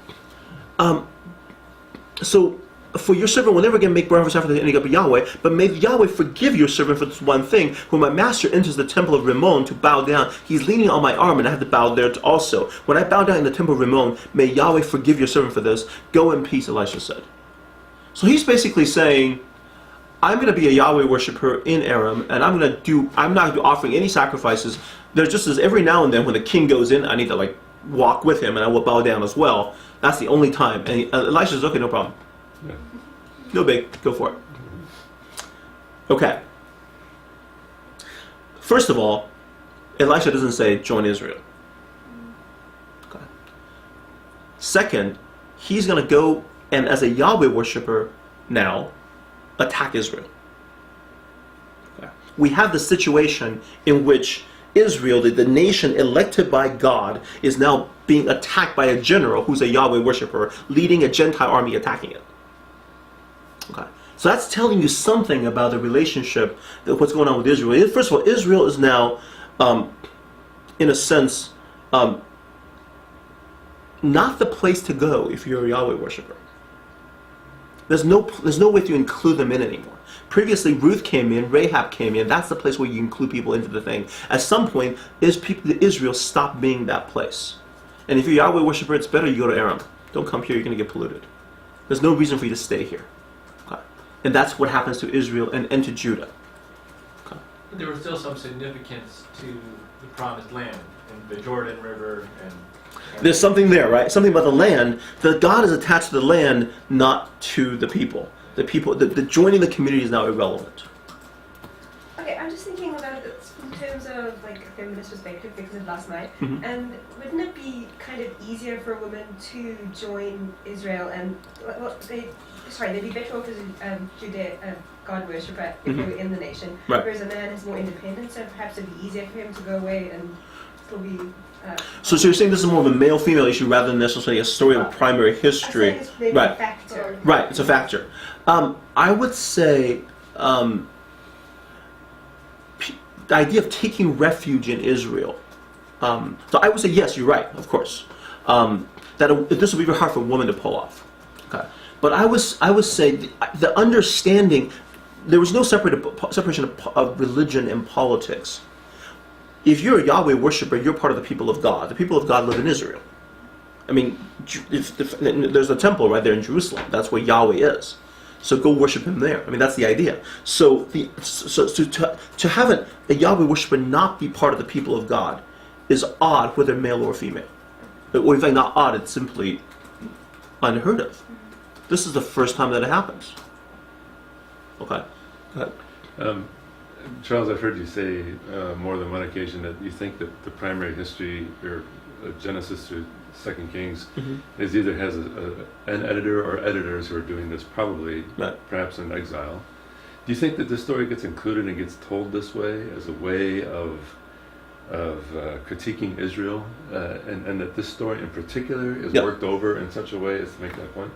for your servant will never again make burnt offerings after any God but Yahweh, but may Yahweh forgive your servant for this one thing. When my master enters the temple of Rimmon to bow down, he's leaning on my arm, and I have to bow there also. When I bow down in the temple of Rimmon, may Yahweh forgive your servant for this. Go in peace, Elisha said. So he's basically saying, I'm going to be a Yahweh worshiper in Aram, and I'm not going to be offering any sacrifices. There's just as every now and then when the king goes in, I need to walk with him, and I will bow down as well. That's the only time. And Elisha says, okay, no problem. Yeah. No big, go for it. Okay. First of all, Elisha doesn't say join Israel. Okay. Second, he's going to go and as a Yahweh worshiper now attack Israel. Okay. We have the situation in which Israel, the nation elected by God, is now being attacked by a general who's a Yahweh worshiper, leading a Gentile army attacking it. Okay. So that's telling you something about the relationship, that what's going on with Israel. First of all, Israel is now, in a sense, not the place to go if you're a Yahweh worshiper. There's no way to include them in anymore. Previously, Ruth came in, Rahab came in. That's the place where you include people into the thing. At some point, Israel stopped being that place. And if you're a Yahweh worshiper, it's better you go to Aram. Don't come here, you're going to get polluted. There's no reason for you to stay here. Okay? And that's what happens to Israel and to Judah. Okay? But there was still some significance to the Promised Land and the Jordan River and There's something there, right? Something about the land. That God is attached to the land, not to the people. The joining the community is now irrelevant. Okay, I'm just thinking about it in terms of like a feminist perspective because of last night. Mhm. And wouldn't it be kind of easier for a woman to join Israel and they'd be better off as a God worshipper if they were in the nation, Right. whereas a man is more independent, so perhaps it'd be easier for him to go away and still be. So you're saying this is more of a male-female issue rather than necessarily a story of primary history. I think it's maybe Right. a factor. Right, it's a factor. I would say the idea of taking refuge in Israel. So I would say yes, you're right, of course. This would be very hard for a woman to pull off. Okay, but I would say the understanding there was no separation of religion and politics. If you're a Yahweh worshiper, you're part of the people of God. The people of God live in Israel. I mean, there's a temple right there in Jerusalem. That's where Yahweh is. So go worship Him there. I mean, that's the idea. So to have a Yahweh worshiper not be part of the people of God is odd, whether male or female. Or in fact, not odd. It's simply unheard of. This is the first time that it happens. Okay. Go ahead. Charles, I've heard you say more than one occasion that you think that the primary history, or Genesis to 2 Kings, is either has an editor or editors who are doing this, probably, Right. perhaps in exile. Do you think that this story gets included and gets told this way as a way of critiquing Israel, and that this story in particular is Yep. worked over in such a way as to make that point?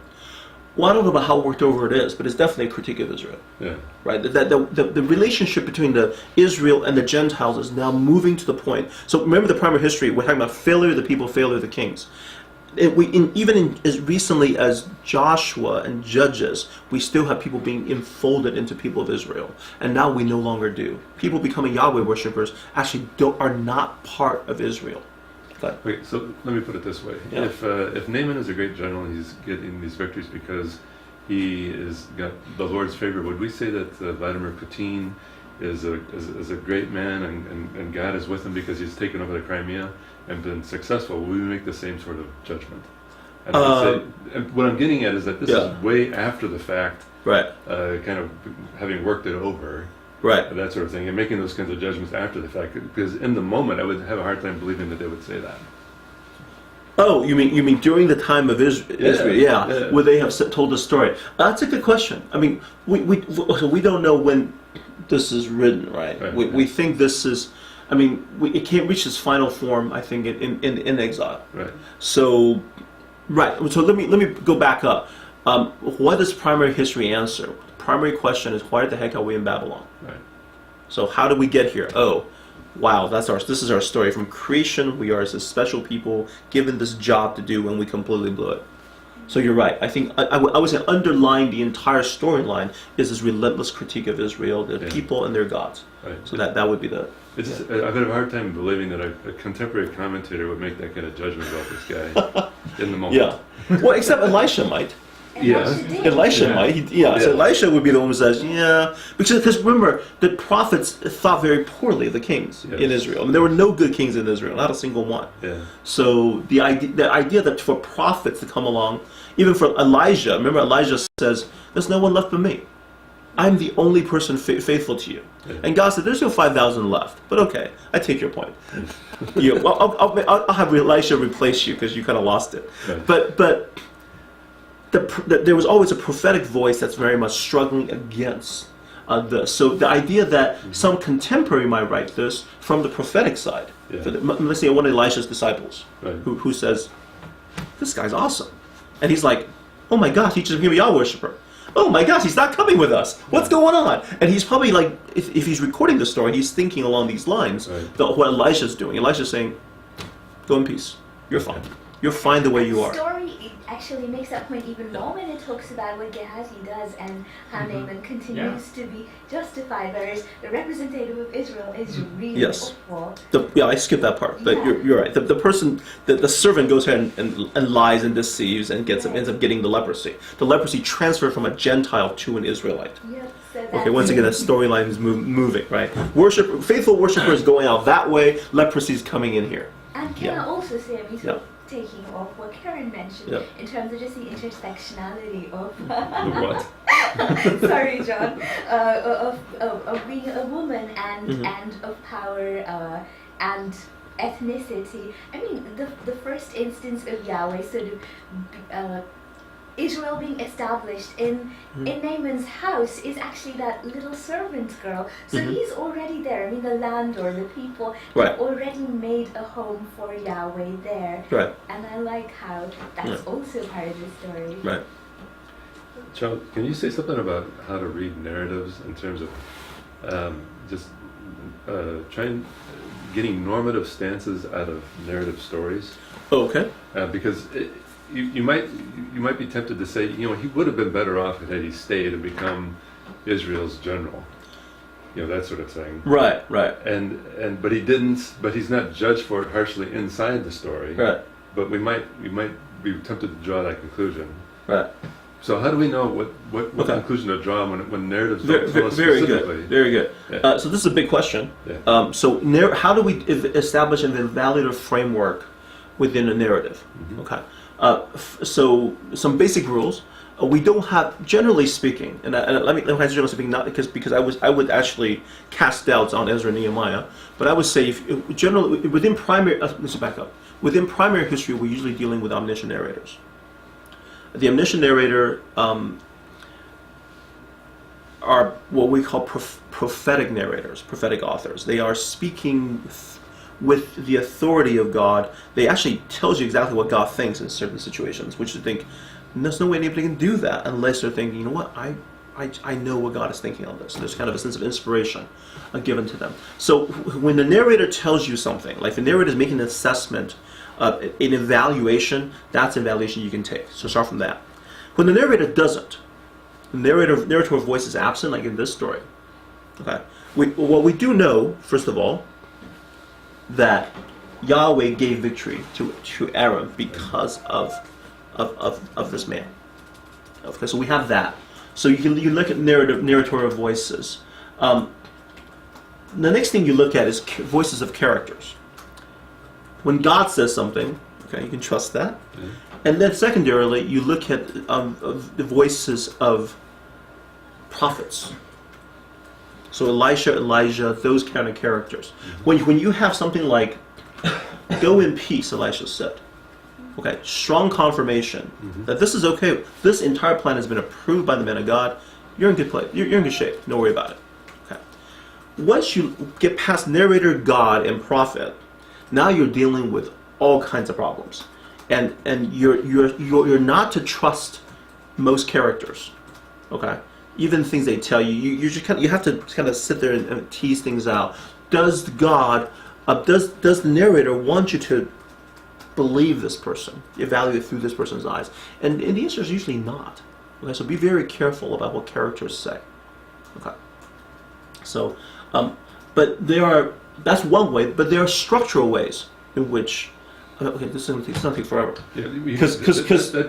Well, I don't know about how worked over it is, but it's definitely a critique of Israel. Yeah. Right, the relationship between the Israel and the Gentiles is now moving to the point. So remember the primary history. We're talking about failure of the people, failure of the kings. Even as recently as Joshua and Judges, we still have people being enfolded into people of Israel, and now we no longer do. People becoming Yahweh worshippers actually are not part of Israel. But, Okay, so let me put it this way: Yeah. if Naaman is a great general, he's getting these victories because he is got the Lord's favor. Would we say that Vladimir Putin is a great man and God is with him because he's taken over the Crimea and been successful? Will we make the same sort of judgment? And I would say, and what I'm getting at is that this Yeah. is way after the fact, right, kind of having worked it over. right. That sort of thing, and making those kinds of judgments after the fact. Because in the moment, I would have a hard time believing that they would say that. Oh, you mean during the time of Israel? Yeah, would they have told the story? That's a good question. I mean, we don't know when this is written, right? Right, We think this is. I mean, it can't reach its final form. I think in exile. Right. So, right. So let me go back up. What does primary history answer? The primary question is, why the heck are we in Babylon? Right. So how did we get here? Oh, wow, this is our story. From creation, we are as a special people given this job to do, and we completely blew it. So you're right. I think I would say underlying the entire storyline is this relentless critique of Israel, the Yeah. people and their gods. Right. So that would be the. It's just, I've had a hard time believing that a contemporary commentator would make that kind of judgment about this guy in the moment. Yeah. Well, except Elisha might. Yeah. Elisha did. Elisha Yeah. might. So Yeah. Elisha would be the one who says, yeah. Because remember, the prophets thought very poorly of the kings Yes. in Israel. I mean, there were no good kings in Israel, not a single one. Yeah. So the idea that for prophets to come along, even for Elijah, remember Elijah says, there's no one left but me. I'm the only person faithful to you. Yeah. And God said, there's no 5,000 left. But okay, I take your point. I'll have Elisha replace you because you kind of lost it. Right. But there was always a prophetic voice that's very much struggling against this. So the idea that some contemporary might write this from the prophetic side. Yeah. Let's say one of Elisha's disciples Right. who says, this guy's awesome. And he's like, oh my gosh, he's just going to be a Yahweh worshiper. oh my gosh, he's not coming with us. What's going on? And he's probably like, if he's recording the story, he's thinking along these lines. Right. What Elisha's doing. Elisha's saying, go in peace. You're fine. You're fine the way you The are. story it actually makes that point even more when it talks about what Gehazi does and how Naaman continues to be justified, whereas the representative of Israel is really Yes. awful. Yeah, I skipped that part, but Yeah. you're right. The person, the servant goes ahead and lies and deceives and ends up getting the leprosy. The leprosy transferred from a Gentile to an Israelite. Yep, so Okay, that's- once again, the storyline is moving, right? Faithful worshippers going out that way, leprosy's coming in here. And can I also say, I mean, Yeah. taking off what Karen mentioned Yeah. in terms of just the intersectionality of What? sorry, John, of being a woman and Mhm. and of power and ethnicity. I mean, the first instance of Yahweh sort of Israel being established in Naaman's house is actually that little servant girl. So Mhm. he's already there. I mean, the landlord, the people Right. have already made a home for Yahweh there. Right, And I like how that's also part of the story. right. Charles, can you say something about how to read narratives in terms of just getting normative stances out of narrative stories? Okay. Because you might be tempted to say, you know, he would have been better off had he stayed and become Israel's general, you know, that sort of thing. Right, right, But he didn't. But he's not judged for it harshly inside the story. right, But we might be tempted to draw that conclusion. right. So how do we know what Okay. conclusion to draw when narratives Very, don't tell us very specifically? good. Very good. Yeah. So this is a big question. Yeah. How do we establish an evaluative framework within a narrative? Mhm. Okay. So some basic rules. We don't have, generally speaking, and let me say generally speaking, not because I would actually cast doubts on Ezra and Nehemiah, but I would say if generally within primary, let's back up. Within primary history, we're usually dealing with omniscient narrators. The omniscient narrator are what we call prophetic narrators, prophetic authors. They are speaking with the authority of God. They actually tells you exactly what God thinks in certain situations, which you think, there's no way anybody can do that unless they're thinking, you know what, I know what God is thinking on this. There's kind of a sense of inspiration given to them. So when the narrator tells you something, like the narrator is making an assessment, an evaluation, that's an evaluation you can take. So start from that. When the narrator doesn't, the narrator voice is absent, like in this story. Okay. What we do know, first of all, that Yahweh gave victory to Aram because of this man. Okay, so we have that. So you look at narratorial voices. The next thing you look at is voices of characters. When God says something, okay, you can trust that. Yeah. And then secondarily, you look at of the voices of prophets. So Elisha, Elijah, those kind of characters. When you have something like, go in peace, Elisha said. Okay, strong confirmation that this is okay. This entire plan has been approved by the man of God. You're in good place. You're in good shape. Don't worry about it. Okay. Once you get past narrator, God, and prophet, now you're dealing with all kinds of problems, and you're not to trust most characters. Okay, even things they tell you, you just you have to kind of sit there and tease things out. Does God, does the narrator want you to believe this person, evaluate through this person's eyes? And the answer is usually not. Okay, so be very careful about what characters say. Okay. So, but that's one way, but there are structural ways in which, okay, this is going to take forever. Yeah, Because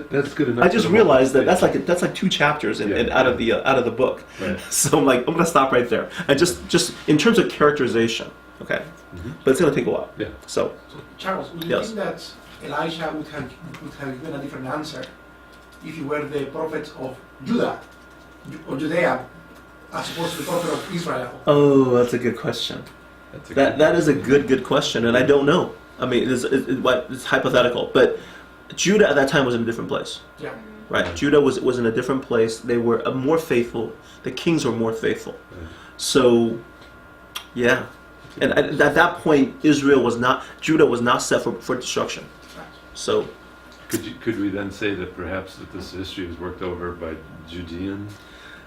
that's good enough. I just for the realized that moment. that's like 2 chapters Yeah. out of the book. Right. So I'm going to stop right there. And just in terms of characterization, okay, but it's going to take a while. Yeah. So, So, Charles, would you Yes. think that Elisha would have given a different answer if he were the prophet of Judah or Judea as opposed to the prophet of Israel? oh, that's a good question. That's a That is a good question, and I don't know. I mean, it's hypothetical, but Judah at that time was in a different place, Yeah. right? Judah was in a different place. They were more faithful. The kings were more faithful. Right. So, yeah. And at that point, Judah was not set for destruction. Right. So, Could we then say that perhaps that this history was worked over by Judean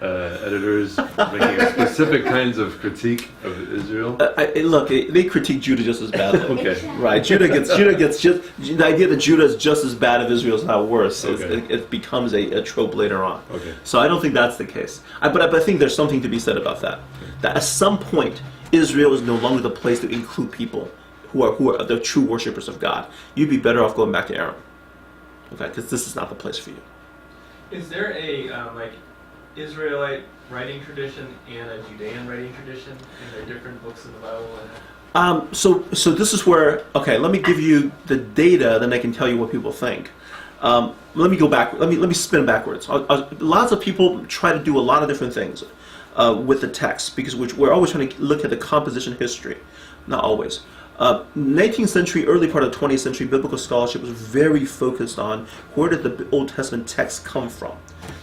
editors, making specific kinds of critique of Israel? Look, they critique Judah just as badly. Okay. Right, Judah gets just the idea that Judah is just as bad if Israel's not worse. Okay. It becomes a trope later on. Okay. So I don't think that's the case. But I think there's something to be said about that. That at some point, Israel is no longer the place to include people who are the true worshippers of God. You'd be better off going back to Aram. Okay, because this is not the place for you. Is there a like Israelite writing tradition and a Judean writing tradition, and they're different books of the Bible? So this is where, okay, let me give you the data, then I can tell you what people think. Let me go back. Let me spin backwards. Lots of people try to do a lot of different things with the text because we're always trying to look at the composition history. Not always. 19th century, early part of the 20th century, biblical scholarship was very focused on where did the Old Testament text come from.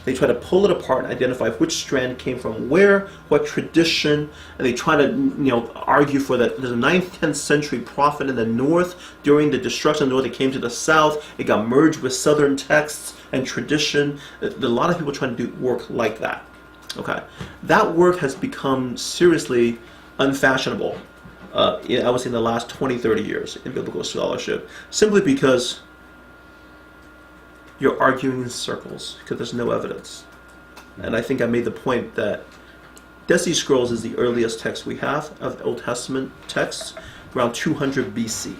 They try to pull it apart and identify which strand came from where, what tradition, and they try to argue for that there's a 9th, 10th century prophet in the north. During the destruction of the north, it came to the south. It got merged with southern texts and tradition. A lot of people trying to do work like that. Okay, that work has become seriously unfashionable. I would say in the last 20, 30 years in biblical scholarship, simply because you're arguing in circles because there's no evidence. And I think I made the point that Dead Sea Scrolls is the earliest text we have of Old Testament texts, around 200 BC.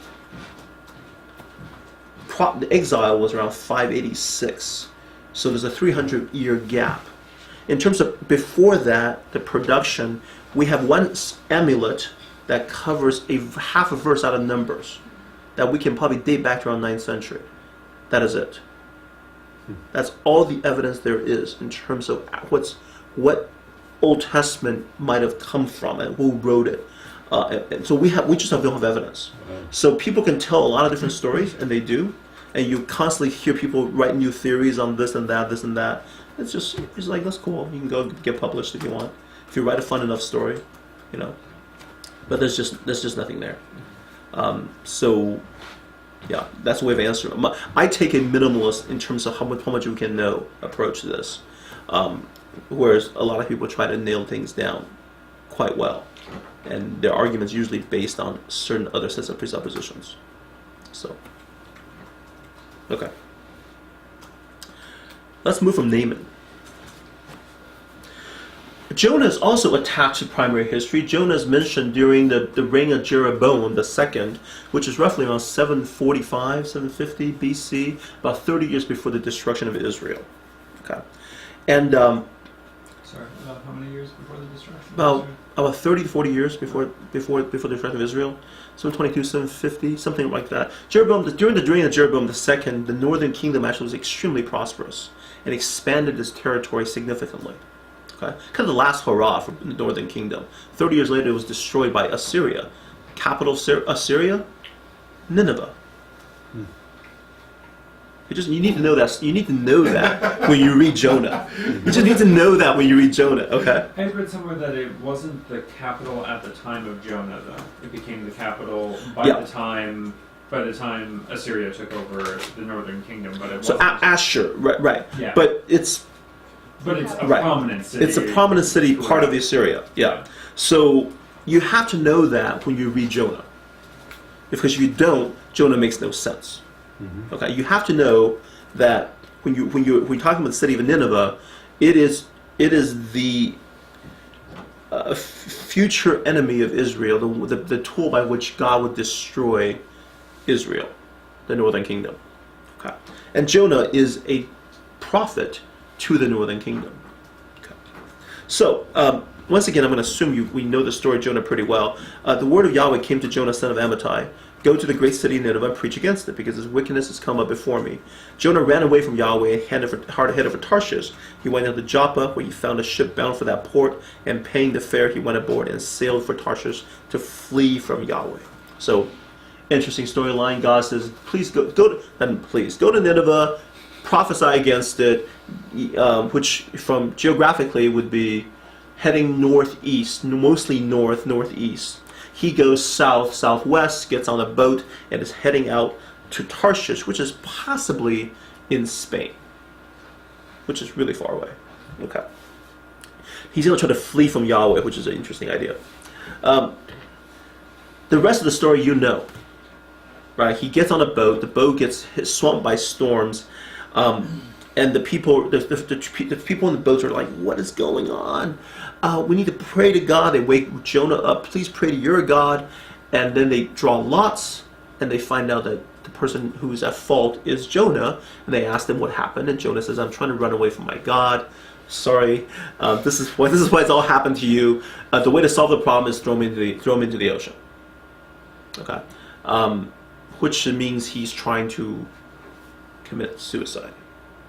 The exile was around 586, so there's a 300-year gap. In terms of before that, the production, we have one amulet that covers half a verse out of Numbers that we can probably date back to around 9th century. That is it. That's all the evidence there is in terms of what Old Testament might have come from and who wrote it. And so we just don't have evidence. So people can tell a lot of different stories, and they do. And you constantly hear people write new theories on this and that, this and that. It's like, that's cool. You can go get published if you want. If you write a fun enough story, But there's just nothing there. So, yeah, that's a way of answering. I take a minimalist in terms of how much we can know approach to this, whereas a lot of people try to nail things down quite well, and their arguments usually based on certain other sets of presuppositions. So, okay, let's move from Naaman. Jonah is also attached to primary history. Jonah is mentioned during the reign of Jeroboam II, which is roughly around 745, 750 BC, about 30 years before the destruction of Israel. Okay, and Sorry, about how many years before the destruction? about 30 to 40 years before the destruction of Israel, 722, 750, something like that. During the reign of Jeroboam II, the northern kingdom actually was extremely prosperous and expanded its territory significantly. Okay? Kind of the last hurrah for the northern kingdom. 30 years later, it was destroyed by Assyria. Capital Assyria, Nineveh. You need to know that. You need to know that when you read Jonah. You just need to know that when you read Jonah. Okay. I read somewhere that it wasn't the capital at the time of Jonah, though. It became the capital by the time Assyria took over the northern kingdom. But it wasn't. So Ashur, right. Yeah. But it's a right. prominent city. It's a prominent city, part of Assyria. Yeah. So you have to know that when you read Jonah, because if you don't, Jonah makes no sense. Mm-hmm. Okay. You have to know that when you're talking about the city of Nineveh, it is the future enemy of Israel, the tool by which God would destroy Israel, the northern kingdom. Okay. And Jonah is a prophet to the northern kingdom. Okay. So, once again, I'm going to assume we know the story of Jonah pretty well. The word of Yahweh came to Jonah, son of Amittai. Go to the great city of Nineveh and preach against it, because its wickedness has come up before me. Jonah ran away from Yahweh and headed for Tarshish. He went into Joppa, where he found a ship bound for that port, and paying the fare, he went aboard and sailed for Tarshish to flee from Yahweh. So, interesting storyline. God says, go to Nineveh, prophesy against it, which from geographically would be heading northeast, mostly northeast. He goes south, southwest, gets on a boat, and is heading out to Tarshish, which is possibly in Spain, which is really far away. Okay. He's going to try to flee from Yahweh, which is an interesting idea. The rest of the story you know. Right? He gets on a boat. The boat gets swamped by storms. And the people in the boats are like, what is going on? We need to pray to God. They wake Jonah up. Please pray to your God. And then they draw lots, and they find out that the person who is at fault is Jonah. And they ask him what happened, and Jonah says, I'm trying to run away from my God. Sorry, this is why it's all happened to you. The way to solve the problem is throw him into the ocean. Okay, which means he's trying to commit suicide.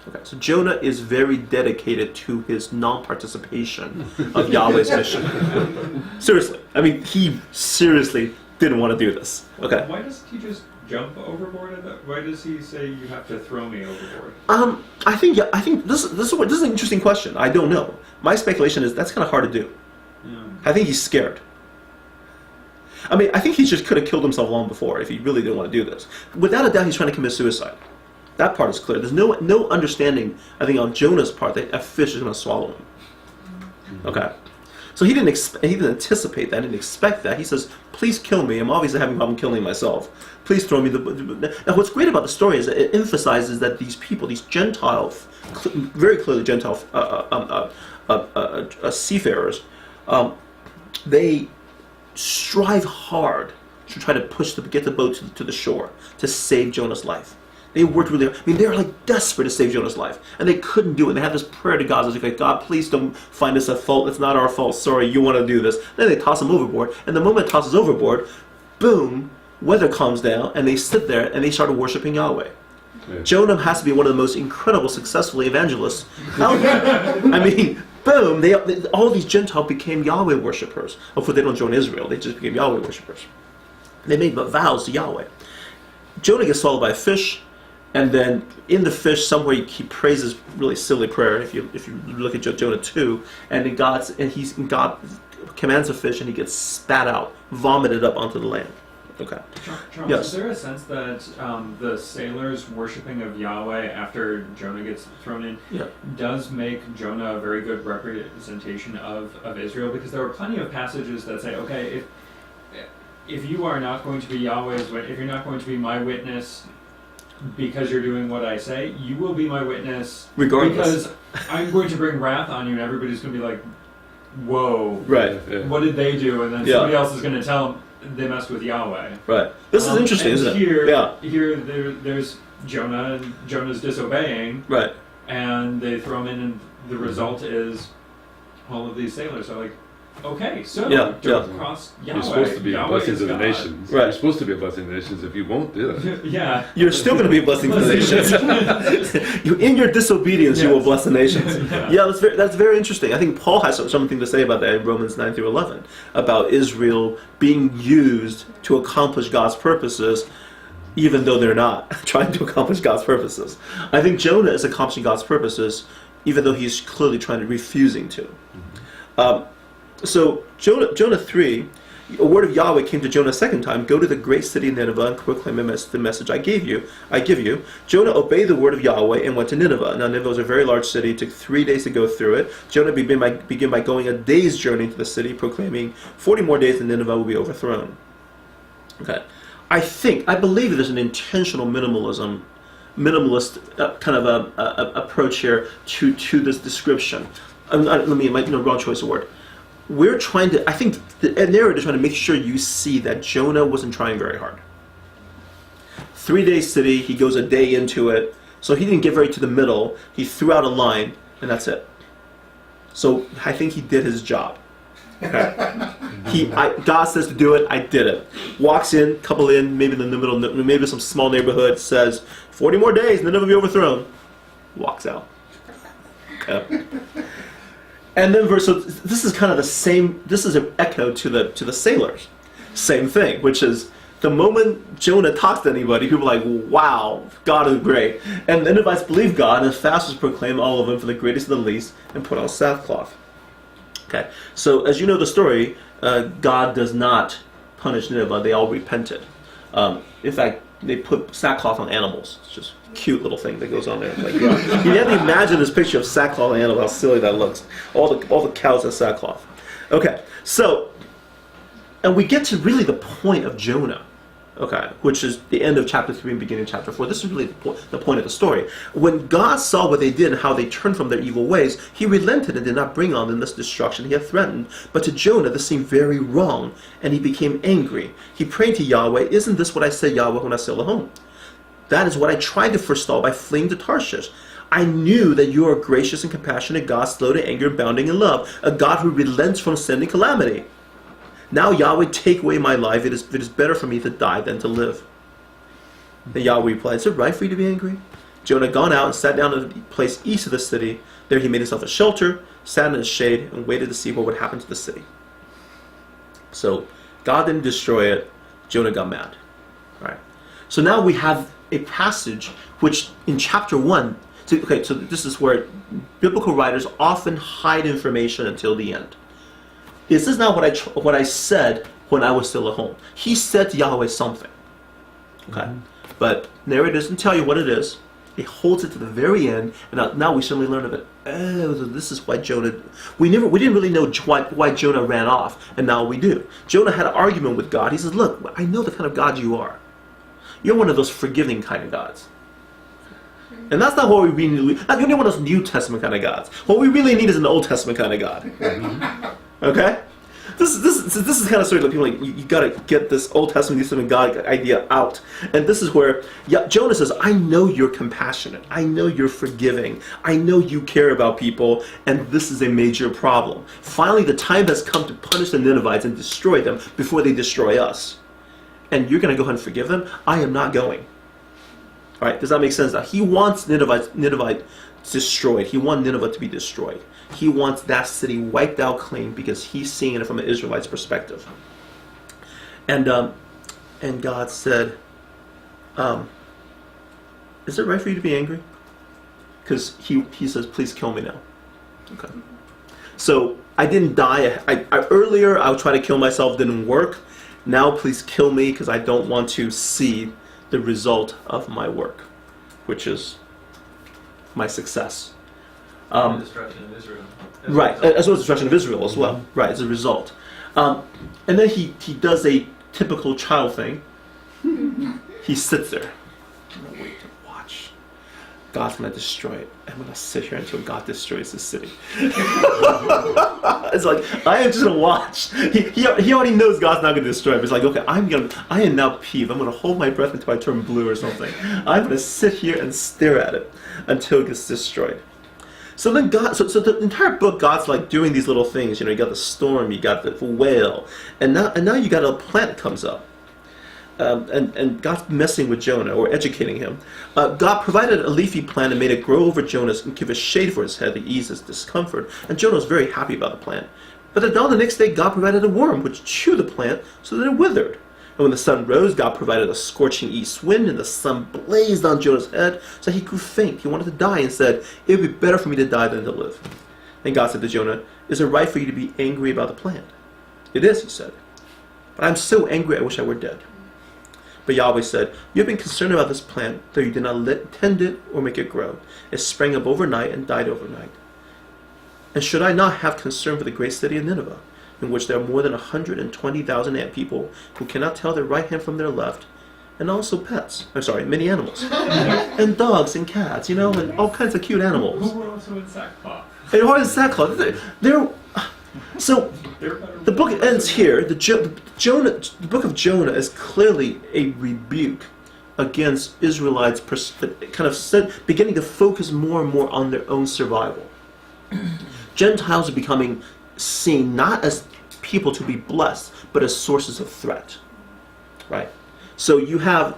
Okay, so Jonah is very dedicated to his non-participation of Yahweh's mission. Seriously, I mean, he seriously didn't want to do this. Okay. Why doesn't he just jump overboard? Why does he say you have to throw me overboard? I think this is an interesting question. I don't know. My speculation is that's kind of hard to do. Yeah. I think he's scared. I mean, I think he just could have killed himself long before if he really didn't want to do this. Without a doubt, he's trying to commit suicide. That part is clear. There's no understanding, I think, on Jonah's part that a fish is going to swallow him. Okay. So he didn't anticipate that, didn't expect that. He says, please kill me. I'm obviously having a problem killing myself. Please throw me Now, what's great about the story is that it emphasizes that these people, these Gentiles, very clearly Gentile seafarers, they strive hard to try to get the boat to the shore to save Jonah's life. They worked really hard. I mean, they were like desperate to save Jonah's life, and they couldn't do it. They had this prayer to God. It was like, God, please don't find us at fault. It's not our fault. Sorry, you want to do this. Then they toss him overboard, and the moment it tosses overboard, boom, weather calms down, and they sit there and they started worshiping Yahweh. Yeah. Jonah has to be one of the most incredible, successful evangelists out there. I mean, boom, all these Gentiles became Yahweh worshippers. Of course, they don't join Israel. They just became Yahweh worshippers. They made vows to Yahweh. Jonah gets swallowed by a fish. And then in the fish, somewhere he prays this really silly prayer. If you look at Jonah 2, and then God commands the fish, and he gets spat out, vomited up onto the land. Okay. Charles, Yes. is there a sense that the sailors' worshiping of Yahweh after Jonah gets thrown in does make Jonah a very good representation of Israel? Because there are plenty of passages that say, okay, if you are not going to be Yahweh's, if you're not going to be my witness, because you're doing what I say, you will be my witness Regardless. because I'm going to bring wrath on you, and everybody's going to be like, whoa, Right. Yeah. what did they do? And then somebody else is going to tell them they messed with Yahweh. Right. This is interesting, and isn't it? Here, Yeah. there's Jonah, and Jonah's disobeying, Right. and they throw him in, and the result is all of these sailors are like, okay, so don't cross Yahweh. You're supposed to be a Yahweh blessing is to the God. nations. Right. You're supposed to be a blessing to the nations. If you won't do it, Yeah. You're still going to be a blessing to the nations. In your disobedience, you will bless the nations. Yeah, that's very interesting. I think Paul has something to say about that in Romans 9 through 11, about Israel being used to accomplish God's purposes, even though they're not trying to accomplish God's purposes. I think Jonah is accomplishing God's purposes, even though he's clearly refusing to. So Jonah 3, a word of Yahweh came to Jonah a second time. Go to the great city of Nineveh and proclaim the message I give you. Jonah obeyed the word of Yahweh and went to Nineveh. Now Nineveh was a very large city. It took 3 days to go through it. Jonah began by going a day's journey into the city, proclaiming 40 more days and Nineveh will be overthrown. Okay. I believe there's an intentional minimalist kind of a approach here to this description. Wrong choice of word. We're trying to, I think the narrator is trying to make sure you see that Jonah wasn't trying very hard. 3 day city, he goes a day into it, so he didn't get very to the middle. He threw out a line, and that's it. So I think he did his job. Okay. God says to do it, I did it. Walks in, couple in, maybe in the middle, maybe some small neighborhood, says, 40 more days, and then it'll be overthrown. Walks out. Okay. And then so this is kind of the same. This is an echo to the sailors. Same thing, which is the moment Jonah talks to anybody, people are like, "Wow, God is great." And the Ninevites believe God, and fast was proclaimed all of them, for the greatest and the least, and put on sackcloth. Okay, so as you know the story, God does not punish Nineveh. They all repented. In fact, they put sackcloth on animals. It's just a cute little thing that goes on there. It's like, you have to imagine this picture of sackcloth on animal, how silly that looks. All the cows have sackcloth. Okay, so, and we get to really the point of Jonah. Okay, which is the end of chapter 3 and beginning of chapter 4. This is really the point of the story. When God saw what they did and how they turned from their evil ways, he relented and did not bring on them this destruction he had threatened. But to Jonah, this seemed very wrong, and he became angry. He prayed to Yahweh, "Isn't this what I said, Yahweh, when I sailed home? That is what I tried to forestall by fleeing to Tarshish. I knew that you are a gracious and compassionate God, slow to anger, abounding in love, a God who relents from sending calamity. Now, Yahweh, take away my life. It is better for me to die than to live." Then Yahweh replied, "Is it right for you to be angry?" Jonah had gone out and sat down in a place east of the city. There he made himself a shelter, sat in its shade, and waited to see what would happen to the city. So God didn't destroy it. Jonah got mad. All right. So now we have a passage which in chapter 1, so this is where biblical writers often hide information until the end. This is not what I said when I was still at home. He said to Yahweh something. Okay? But narrator doesn't tell you what it is. He holds it to the very end, and now we suddenly learn of it. Oh, this is why Jonah... We didn't really know why Jonah ran off, and now we do. Jonah had an argument with God. He says, "Look, I know the kind of God you are. You're one of those forgiving kind of gods. And that's not what we really need. Not one of those New Testament kind of gods. What we really need is an Old Testament kind of God." Okay? This is kind of sort of like people like, you got to get this Old Testament, New Testament God idea out. And this is where Jonah says, "I know you're compassionate. I know you're forgiving. I know you care about people, and this is a major problem. Finally, the time has come to punish the Ninevites and destroy them before they destroy us. And you're going to go ahead and forgive them? I am not going." All right, does that make sense? Now, he wants Ninevite destroyed. He wants Nineveh to be destroyed. He wants that city wiped out clean because he's seeing it from an Israelite's perspective. And God said, "Is it right for you to be angry?" Because he says, "Please kill me now." Okay. So I didn't die. Earlier I would try to kill myself, didn't work. Now please kill me because I don't want to see the result of my work, which is my success. The destruction of Israel. Right, as well as the destruction of Israel as well. Right, as a result. And then he does a typical child thing. He sits there. I'm going to wait to watch. God's going to destroy it. I'm going to sit here until God destroys the city. It's like, I am just going to watch. He already knows God's not going to destroy it. But it's like, okay, I am now peeved. I'm going to hold my breath until I turn blue or something. I'm going to sit here and stare at it until it gets destroyed. So then so the entire book, God's like doing these little things. You got the storm, you got the whale, and now you got a plant comes up. And God's messing with Jonah, or educating him. God provided a leafy plant and made it grow over Jonah and give a shade for his head to ease his discomfort. And Jonah was very happy about the plant. But then on the next day, God provided a worm which chewed the plant so that it withered. And when the sun rose, God provided a scorching east wind, and the sun blazed on Jonah's head, so he grew faint. He wanted to die and said, "It would be better for me to die than to live." And God said to Jonah, "Is it right for you to be angry about the plant?" "It is," he said. "But I'm so angry I wish I were dead." But Yahweh said, "You have been concerned about this plant, though you did not tend it or make it grow. It sprang up overnight and died overnight. And should I not have concern for the great city of Nineveh, in which there are more than 120,000 ant people who cannot tell their right hand from their left, and also many animals, and dogs and cats, and all kinds of cute animals." Who were also in sackcloth. And what is sackcloth? So the book ends here. The book of Jonah is clearly a rebuke against Israelites, beginning to focus more and more on their own survival. Gentiles are becoming seen not as people to be blessed, but as sources of threat. Right? So you have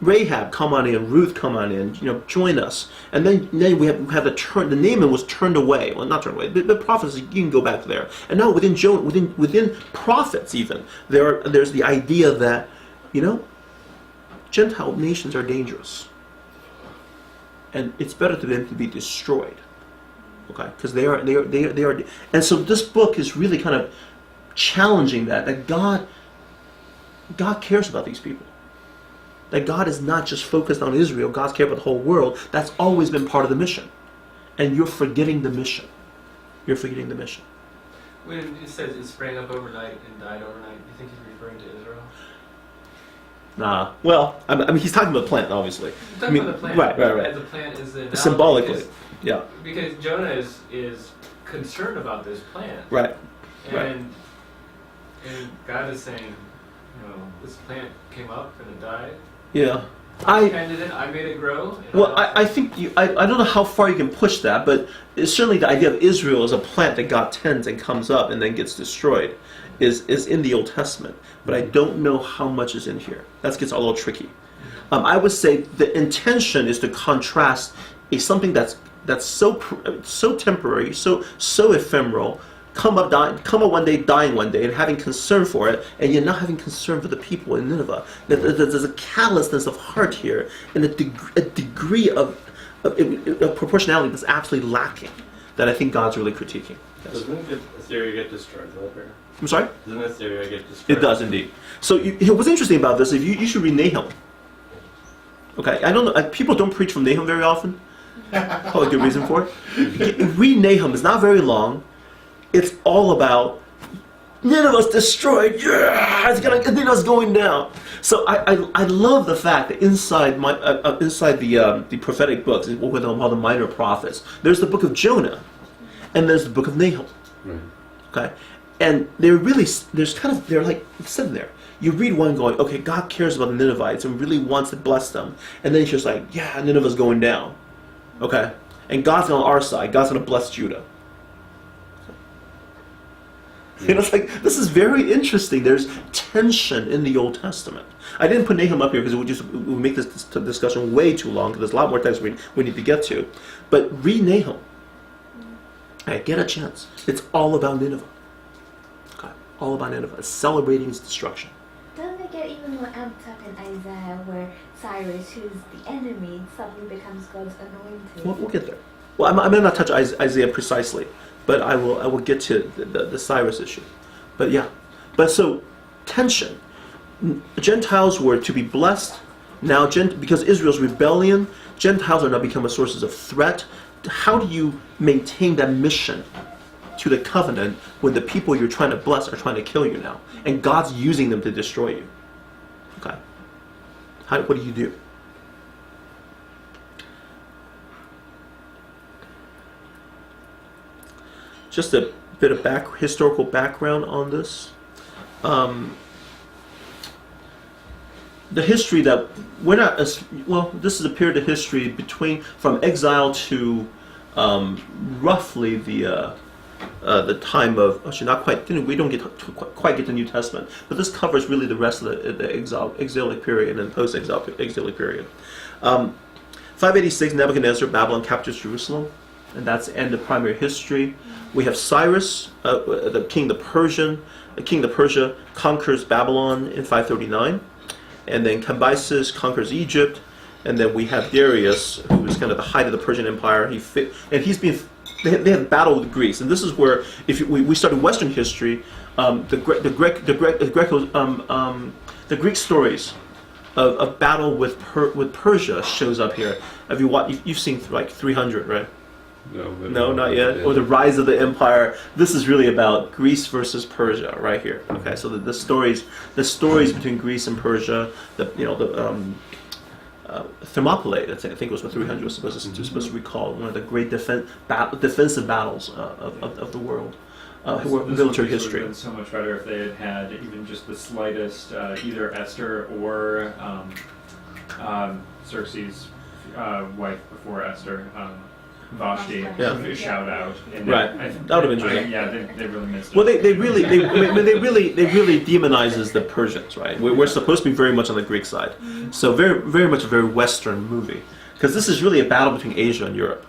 Rahab come on in, Ruth come on in, join us. And then we have the turn. The Naaman was turned away. Well, not turned away. The prophets, you can go back there. And now within prophets even, there's the idea that, Gentile nations are dangerous. And it's better for them to be destroyed. Okay? Because they are. And so this book is really kind of challenging that God cares about these people. That God is not just focused on Israel, God's care about the whole world. That's always been part of the mission. And you're forgetting the mission. You're forgetting the mission. When it says it sprang up overnight and died overnight, do you think he's referring to Israel? Nah. Well, I mean, he's talking about the plant, obviously. He's talking about the plant. Right. The plant is the analogy Symbolically. Yeah. Because Jonah is concerned about this plant. Right. And Right. and God is saying, this plant came up and it died. Yeah. I tended it, I made it grow. Well, I think I don't know how far you can push that, but it's certainly the idea of Israel as a plant that God tends and comes up and then gets destroyed is in the Old Testament. But I don't know how much is in here. That gets a little tricky. I would say the intention is to contrast something that's so temporary, so ephemeral, come up one day, dying one day, and having concern for it, and you're not having concern for the people in Nineveh. There's a callousness of heart here, and a degree of proportionality that's absolutely lacking, that I think God's really critiquing. Yes. Doesn't Assyria get destroyed though? I'm sorry? Doesn't Assyria get destroyed? It does indeed. So what's interesting about this, you should read Nahum. Okay, I don't know, people don't preach from Nahum very often. Probably a good reason for it. Read Nahum, it's not very long. It's all about Nineveh's destroyed. Yeah, Nineveh's going down. So I love the fact that inside the prophetic books, what we call the minor prophets, there's the book of Jonah, and there's the book of Nahum. Right. Okay, and they're like sitting there. You read one going, okay, God cares about the Ninevites and really wants to bless them, and then he's just like, yeah, Nineveh's going down. Okay, and God's on our side. God's going to bless Judah. It's like, this is very interesting. There's tension in the Old Testament. I didn't put Nahum up here because it would make this discussion way too long, because there's a lot more text we need to get to. But read Nahum. Okay, get a chance. It's all about Nineveh. Okay, all about Nineveh. It's celebrating its destruction. Don't they get even more amped up in Isaiah, where Cyrus, who's the enemy, suddenly becomes God's anointed? We'll get there. Well, I may not touch Isaiah precisely, but I will get to the Cyrus issue. But yeah, so tension. Gentiles were to be blessed. Now, because Israel's rebellion, Gentiles are now becoming sources of threat. How do you maintain that mission to the covenant when the people you're trying to bless are trying to kill you now, and God's using them to destroy you? Okay. What do you do? Just a bit of historical background on this. The history that we're not this is a period of history from exile to roughly the time of, actually not quite, we don't get to quite get the New Testament, but this covers really the rest of the exilic period and post-exilic period. 586, Nebuchadnezzar, Babylon captures Jerusalem, and that's the end of primary history. We have Cyrus, the king of Persia, conquers Babylon in 539, and then Cambyses conquers Egypt, and then we have Darius, who is kind of the height of the Persian Empire. They had battle with Greece, and this is where, if we started Western history, the Greek stories of battle with Persia shows up here. You've seen like 300, right? No, not yet. Or the rise of the empire. This is really about Greece versus Persia, right here. Okay, so the stories between Greece and Persia, Thermopylae, I think it was what 300 was supposed to recall, one of the great defensive battles of the world. Military history. Would have been so much better if they had had even just the slightest, either Esther or Xerxes' wife before Esther, Vashti, shout out. And right, that would have been interesting. They really missed it. Well, they really demonizes the Persians, right? We're supposed to be very much on the Greek side, so very, very much a very Western movie, because this is really a battle between Asia and Europe.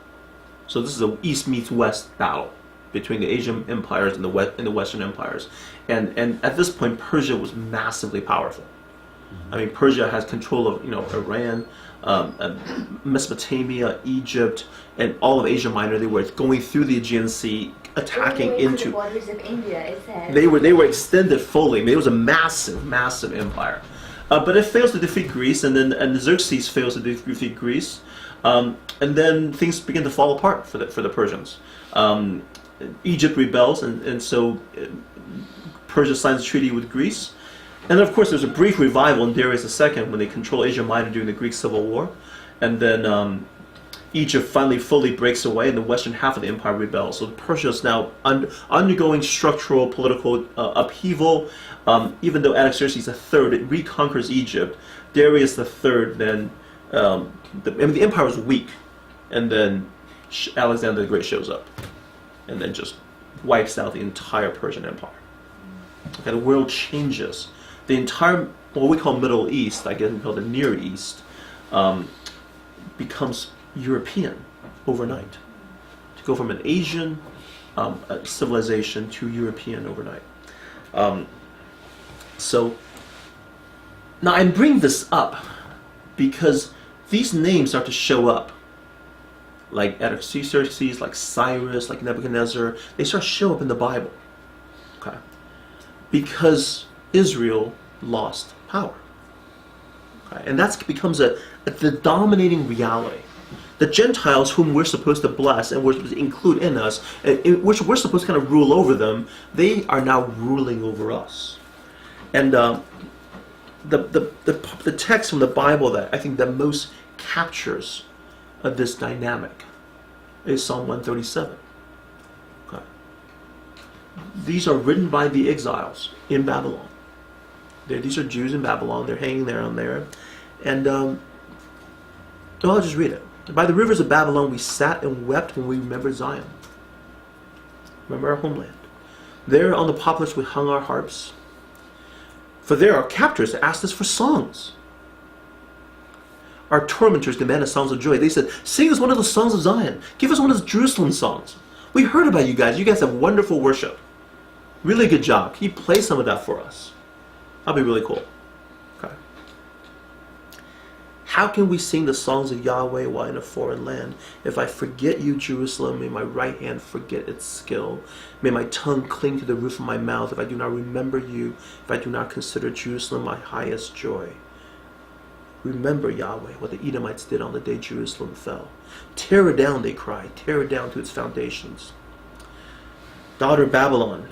So this is a East meets West battle between the Asian empires and the Western empires, and at this point, Persia was massively powerful. I mean, Persia has control of Iran, Mesopotamia, Egypt, and all of Asia Minor. They were going through the Aegean Sea, attacking into the borders of India. It says they were extended fully. I mean, it was a massive empire. But it fails to defeat Greece, and Xerxes fails to defeat Greece, and then things begin to fall apart for the Persians. Egypt rebels, and so Persia signs a treaty with Greece. And then, of course, there's a brief revival in Darius II when they control Asia Minor during the Greek Civil War. And then Egypt finally fully breaks away, and the western half of the empire rebels. So Persia is now undergoing structural political upheaval. Even though Artaxerxes III reconquers Egypt, Darius III then, the empire was weak. And then Alexander the Great shows up and then just wipes out the entire Persian Empire. Okay, the world changes. The entire, what we call Middle East, I guess we call the Near East, becomes European overnight. To go from an Asian civilization to European overnight. So, now I bring this up because these names start to show up. Like Artaxerxes, like Cyrus, like Nebuchadnezzar, they start to show up in the Bible. Okay? Because Israel lost power. Okay? And that becomes the dominating reality. The Gentiles whom we're supposed to bless and we're supposed to include in us, which we're supposed to kind of rule over them, they are now ruling over us. And the text from the Bible that I think that most captures this dynamic is Psalm 137. Okay. These are written by the exiles in Babylon. These are Jews in Babylon. They're hanging there on there. And I'll just read it. By the rivers of Babylon we sat and wept when we remembered Zion. Remember our homeland. There on the poplars we hung our harps. For there our captors asked us for songs. Our tormentors demanded songs of joy. They said, sing us one of the songs of Zion. Give us one of the Jerusalem songs. We heard about you guys. You guys have wonderful worship. Really good job. Can you play some of that for us? That'll be really cool. Okay. How can we sing the songs of Yahweh while in a foreign land? If I forget you, Jerusalem, may my right hand forget its skill. May my tongue cling to the roof of my mouth if I do not remember you, if I do not consider Jerusalem my highest joy. Remember, Yahweh, what the Edomites did on the day Jerusalem fell. Tear it down, they cried. Tear it down to its foundations. Daughter Babylon,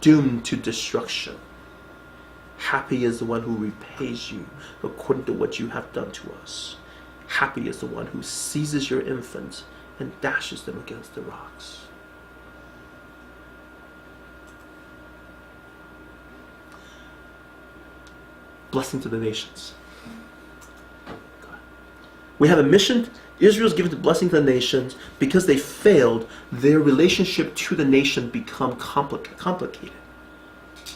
doomed to destruction. Happy is the one who repays you according to what you have done to us. Happy is the one who seizes your infants and dashes them against the rocks. Blessing to the nations. We have a mission. Israel's given the blessing to the nations. Because they failed, their relationship to the nation become complicated.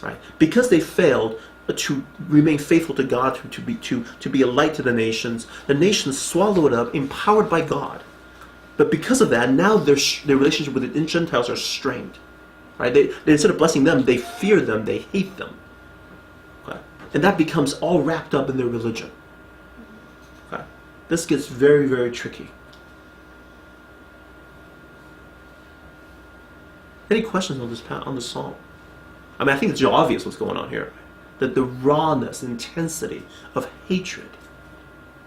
Right? Because they failed to remain faithful to God, to be a light to the nations swallow it up, empowered by God. But because of that, now their relationship with the Gentiles are strained. Right? They instead of blessing them, they fear them, they hate them. Okay? And that becomes all wrapped up in their religion. Okay? This gets very, very tricky. Any questions on this psalm? I mean, I think it's obvious what's going on here. That the rawness, intensity of hatred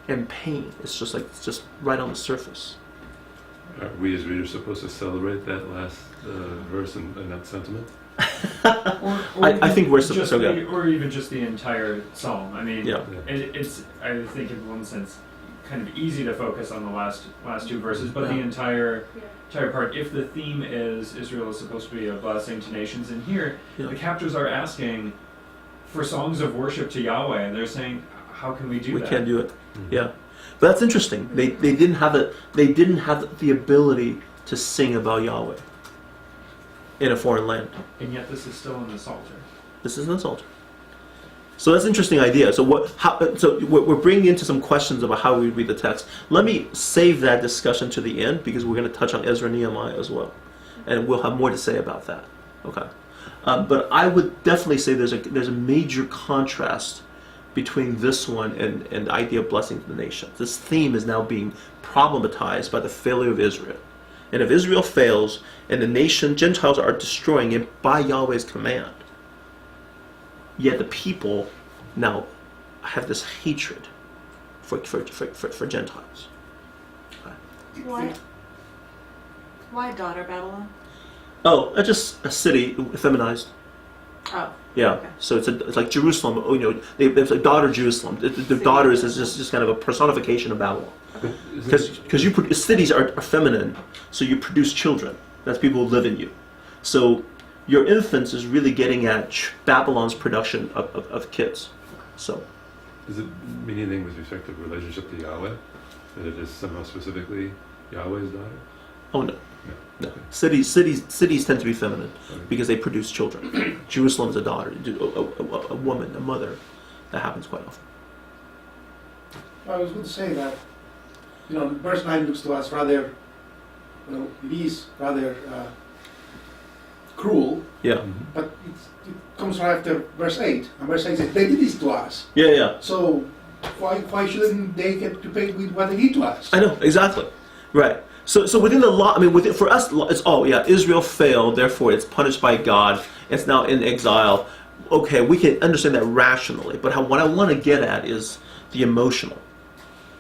and pain is just right on the surface. Are we as readers supposed to celebrate that last verse and that sentiment? I think we're supposed to. Or even just the entire psalm. I mean, yeah. It's I think in one sense kind of easy to focus on the last two verses, but the entire part. If the theme is Israel is supposed to be a blessing to nations, and here the captors are asking for songs of worship to Yahweh, and they're saying, "How can we do that? We can't do it." Mm-hmm. Yeah, but that's interesting. They didn't have it. They didn't have the ability to sing about Yahweh in a foreign land. And yet, this is still in the Psalter. This is in the Psalter. So that's an interesting idea. So we're bringing into some questions about how we read the text. Let me save that discussion to the end because we're going to touch on Ezra and Nehemiah as well, and we'll have more to say about that. Okay, but I would definitely say there's a major contrast between this one and the idea of blessing to the nations. This theme is now being problematized by the failure of Israel, and if Israel fails and the nation Gentiles are destroying it by Yahweh's command. Yet the people now have this hatred for Gentiles. Why daughter Babylon? Oh, just a city feminized. Oh. Yeah. Okay. So it's like Jerusalem. You know, it's like daughter Jerusalem. The daughter is just kind of a personification of Babylon. Because cities are feminine, so you produce children. That's people who live in you. So your infants is really getting at Babylon's production of kids. So. Does it mean anything with respect to relationship to Yahweh? That it is somehow specifically Yahweh's daughter? Oh no. No. Okay. Cities tend to be feminine Okay. because they produce children. Jerusalem's a daughter, a woman, a mother. That happens quite often. I was going to say that, verse 9 looks to us rather, it is rather cruel, Yeah. but it comes right after verse 8. And verse 8 says, they did this to us. Yeah. So why shouldn't they get to pay with what they did to us? I know, exactly. Right. So within the law, I mean, for us, it's, Israel failed, therefore it's punished by God. It's now in exile. Okay, we can understand that rationally, but what I want to get at is the emotional.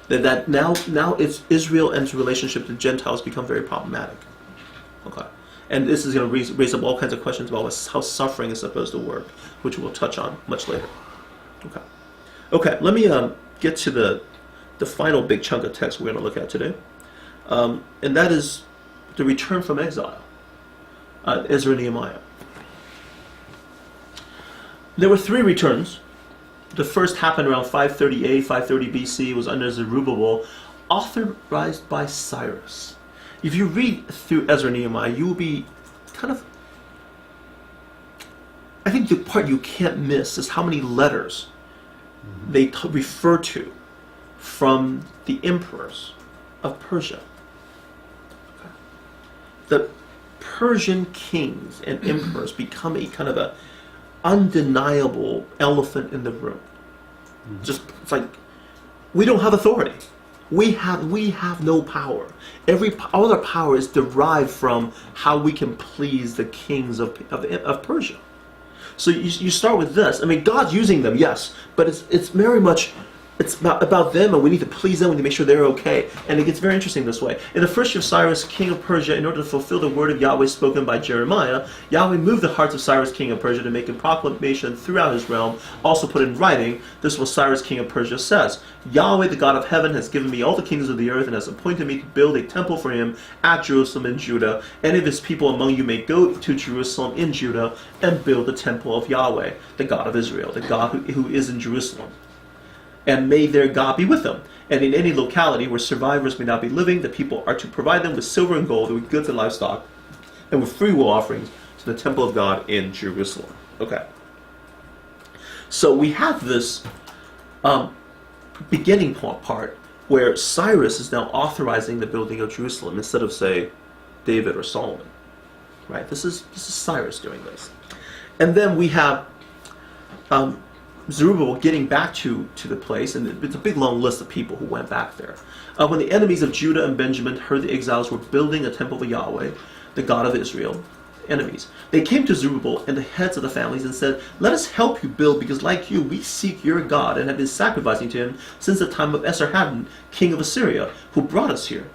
That now it's Israel and its relationship to Gentiles become very problematic. Okay. And this is going to raise up all kinds of questions about how suffering is supposed to work, which we'll touch on much later. Okay, let me get to the final big chunk of text we're going to look at today. And that is the return from exile, Ezra and Nehemiah. There were 3 returns. The first happened around 530 A, 530 BC, was under Zerubbabel, authorized by Cyrus. If you read through Ezra and Nehemiah, you will be kind of... I think the part you can't miss is how many letters they refer to from the emperors of Persia. The Persian kings and emperors become a kind of a undeniable elephant in the room. Just it's like we don't have authority. We have no power. All our power is derived from how we can please the kings of Persia. So you start with this. I mean, God's using them, yes, but it's very much about them, and we need to please them. We need to make sure they're okay. And it gets very interesting this way. In the first year of Cyrus, king of Persia, in order to fulfill the word of Yahweh spoken by Jeremiah, Yahweh moved the hearts of Cyrus, king of Persia, to make a proclamation throughout his realm, also put in writing. This is what Cyrus, king of Persia, says. Yahweh, the God of heaven, has given me all the kingdoms of the earth and has appointed me to build a temple for him at Jerusalem in Judah. Any of his people among you may go to Jerusalem in Judah and build the temple of Yahweh, the God of Israel, the God who is in Jerusalem. And may their God be with them. And in any locality where survivors may not be living, the people are to provide them with silver and gold, with goods and livestock, and with free will offerings to the temple of God in Jerusalem. Okay. So we have this beginning part where Cyrus is now authorizing the building of Jerusalem instead of, say, David or Solomon. Right? This is Cyrus doing this. And then we have Zerubbabel getting back to the place, and it's a big long list of people who went back there. When the enemies of Judah and Benjamin heard the exiles were building a temple of Yahweh, the God of Israel, enemies, they came to Zerubbabel and the heads of the families and said, "Let us help you build, because like you, we seek your God and have been sacrificing to him since the time of Esarhaddon, king of Assyria, who brought us here."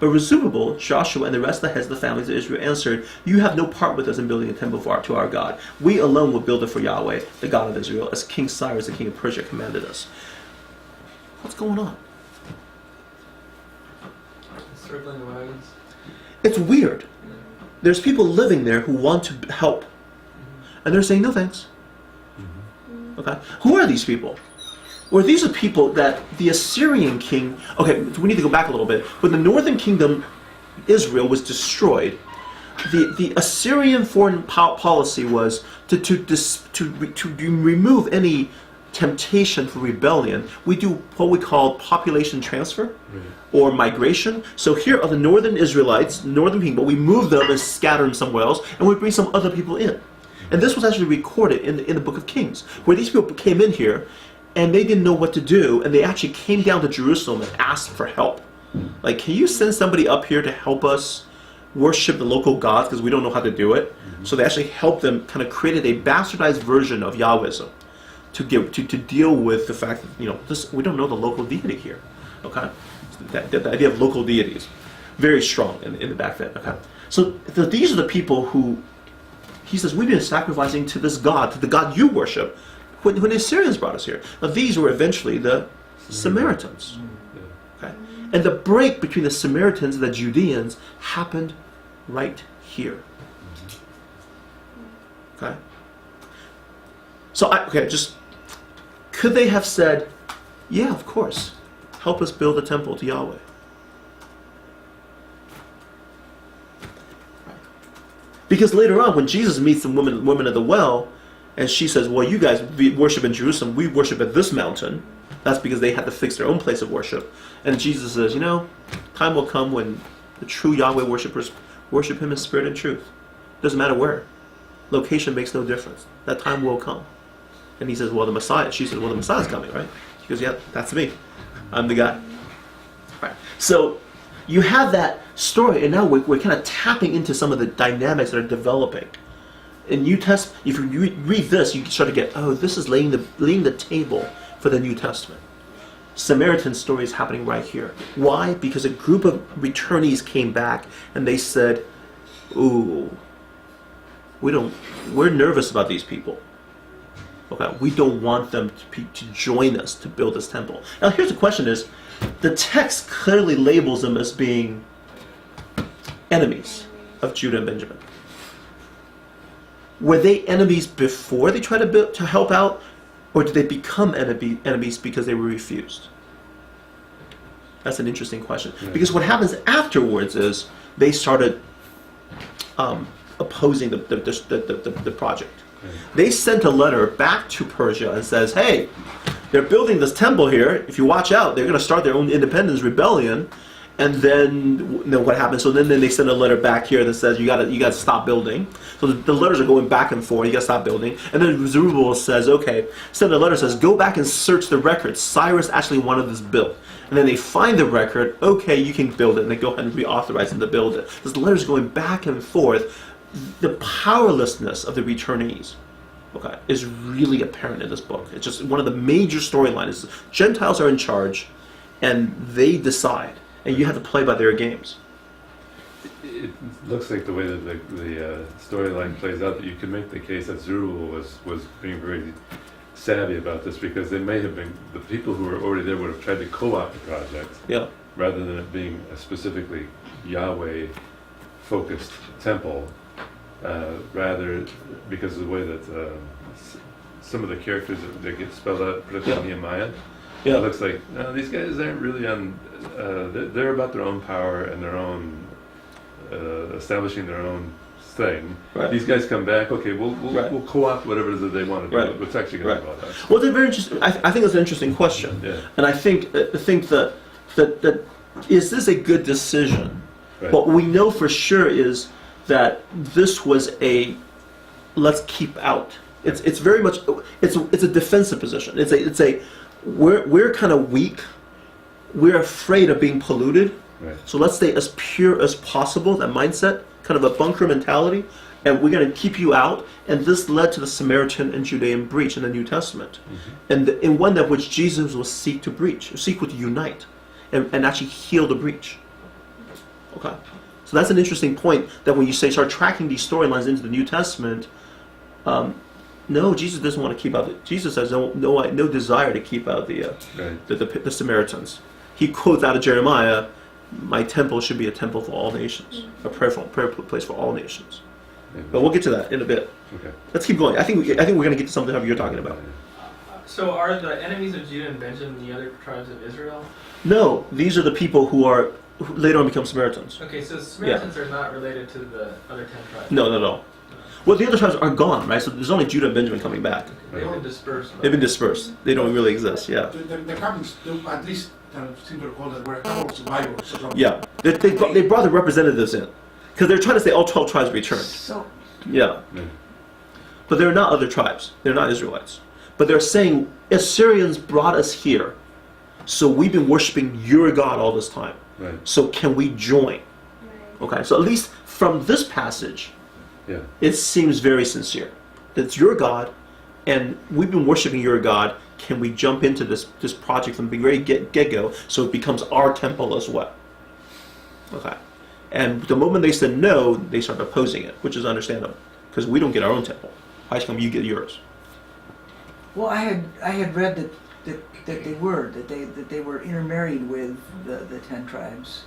But Zerubbabel, Joshua, and the rest of the heads of the families of Israel answered, "You have no part with us in building a temple to our God. We alone will build it for Yahweh, the God of Israel, as King Cyrus, the king of Persia, commanded us." What's going on? Circling wagons. It's weird. There's people living there who want to help, and they're saying, "No thanks." Okay, who are these people? Well, these are people that the Assyrian king... Okay, we need to go back a little bit. When the northern kingdom, Israel, was destroyed, the Assyrian foreign policy was to remove any temptation for rebellion. We do what we call population transfer or migration. So here are the northern Israelites, northern people. We move them and scatter them somewhere else, and we bring some other people in. And this was actually recorded in the book of Kings, where these people came in here, and they didn't know what to do, and they actually came down to Jerusalem and asked for help. Like, can you send somebody up here to help us worship the local gods, because we don't know how to do it? So they actually helped them, kind of created a bastardized version of Yahwism. to deal with the fact that this, we don't know the local deity here. Okay, the idea of local deities, very strong in the back then. Okay, so these are the people who he says we've been sacrificing to this God, to the God you worship, when the Assyrians brought us here. Now these were eventually the Samaritans. Okay, and the break between the Samaritans and the Judeans happened right here. Okay. So could they have said, yeah, of course, help us build a temple to Yahweh? Because later on, when Jesus meets the woman at the well, and she says, well, you guys worship in Jerusalem, we worship at this mountain. That's because they had to fix their own place of worship. And Jesus says, time will come when the true Yahweh worshippers worship him in spirit and truth. Doesn't matter where. Location makes no difference. That time will come. And he says, well, the Messiah. She says, well, the Messiah's coming, right? She goes, yeah, that's me. I'm the guy. Right. So you have that story, and now we're kind of tapping into some of the dynamics that are developing. In New Testament, if you read this, you can start to get, this is laying the table for the New Testament. Samaritan story is happening right here. Why? Because a group of returnees came back and they said, ooh, we're nervous about these people. Okay, we don't want them to join us to build this temple. Now here's the question is, the text clearly labels them as being enemies of Judah and Benjamin. Were they enemies before they tried to help out, or did they become enemies because they were refused? That's an interesting question. Yeah. Because what happens afterwards is they started opposing the project. They sent a letter back to Persia and says, hey, they're building this temple here. If you watch out, they're going to start their own independence rebellion. And then what happens? So then they send a letter back here that says you got to stop building. So the letters are going back and forth. You got to stop building. And then Zerubbabel says, okay, send a letter says go back and search the records. Cyrus actually wanted this built. And then they find the record. Okay, you can build it. And they go ahead and reauthorize them to build it. This letter's going back and forth. The powerlessness of the returnees, okay, is really apparent in this book. It's just one of the major storylines. Gentiles are in charge, and they decide, and you have to play by their games. It looks like the way that the storyline plays out that you can make the case that Zerubbabel was being very savvy about this, because they may have been, the people who were already there would have tried to co-opt the project, Yeah. rather than it being a specifically Yahweh-focused temple. Rather, because of the way that some of the characters that get spelled out, particularly Nehemiah, Yeah. it looks like these guys aren't really on. They're about their own power and their own establishing their own thing. Right. These guys come back. Okay, we'll Right. we'll co-opt whatever it is that they want to do. Right. What's actually going to Right. be about that? Well, they're very interesting. I think that's an interesting question, Yeah. and I think that is this a good decision? Right. What we know for sure is that this was a let's keep out. It's very much it's a defensive position. It's a we're kind of weak. We're afraid of being polluted. Right. So let's stay as pure as possible. That mindset, kind of a bunker mentality, and we're going to keep you out. And this led to the Samaritan and Judean breach in the New Testament, and in one that which Jesus will seek to unite, and actually heal the breach. Okay. So that's an interesting point, that when you start tracking these storylines into the New Testament, no, Jesus doesn't want to keep out. Jesus has no desire to keep out the Samaritans. He quotes out of Jeremiah, "My temple should be a temple for all nations, a prayer place for all nations." But we'll get to that in a bit. Okay. Let's keep going. I think we're going to get to something that you're talking about. So are the enemies of Judah and Benjamin the other tribes of Israel? No, these are the people who later on become Samaritans. Okay, so Samaritans are not related to the other 10 tribes. No, not at all. Well, the other tribes are gone, right? So there's only Judah and Benjamin coming back. They've been dispersed. They've been dispersed. They don't really exist. Yeah. The Catholics, at least, seem to recall that were a couple of survivors. So Yeah. They brought the representatives in because they're trying to say all 12 tribes returned. So, Yeah. Yeah. But they're not other tribes. They're not Israelites. But they're saying Assyrians brought us here, so we've been worshiping your God all this time. Right. So can we join? Okay. So at least from this passage, Yeah. it seems very sincere. It's your God. and we've been worshiping your God. Can we jump into this project from the very get-go so it becomes our temple as well? Okay. And the moment they said no, they started opposing it, which is understandable, because we don't get our own temple. How come you get yours? Well, I had read that they were intermarried with the 10 tribes.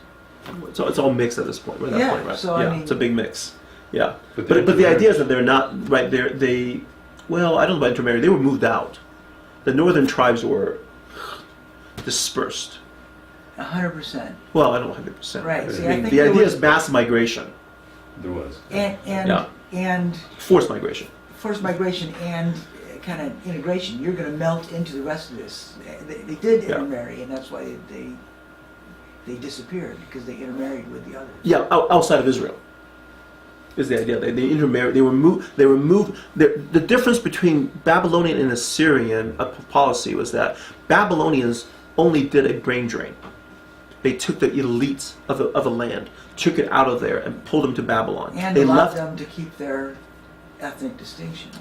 So it's all mixed at this point. We're at that Yeah, point, right? so I yeah, mean- it's a big mix. Yeah, But but they're the idea is intermarried. that they're not right. They well, I don't know about intermarried. They were moved out. The northern tribes were dispersed. 100%. Well, I don't know 100%. Right. See, I I mean, think the there idea was- is mass migration, There was. Yeah. And forced migration. forced migration and kind of integration. You're going to melt into the rest of this. They did Yeah. intermarry, and that's why they disappeared, because they intermarried with the others. Yeah, outside of Israel is the idea. They intermarried. They were moved. They were moved. The difference between Babylonian and Assyrian policy was that Babylonians only did a brain drain. They took the elites of a land, took it out of there, and pulled them to Babylon. And they allowed left. them to keep their ethnic distinction.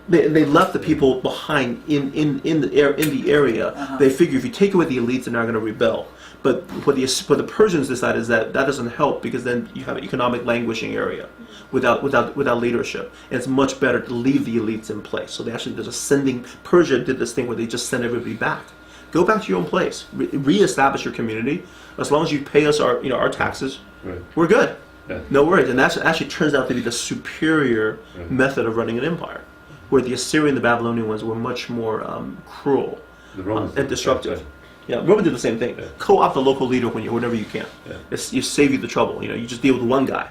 They left the people behind in the area. Uh-huh. They figure if you take away the elites, they're not going to rebel. But what the Persians decided is that doesn't help, because then you have an economic languishing area without leadership. And it's much better to leave the elites in place. So there's a sending. Persia did this thing where they just send everybody back. Go back to your own place. Reestablish your community. As long as you pay us our taxes, Right. we're good. Yeah. No worries. And that actually turns out to be the superior Right. method of running an empire, where the Assyrian and the Babylonian ones were much more cruel The Romans and did the disruptive. same thing. Yeah, Rome did the same thing. Yeah. Co-opt the local leader whenever you can. Yeah. You save you the trouble. You just deal with one guy,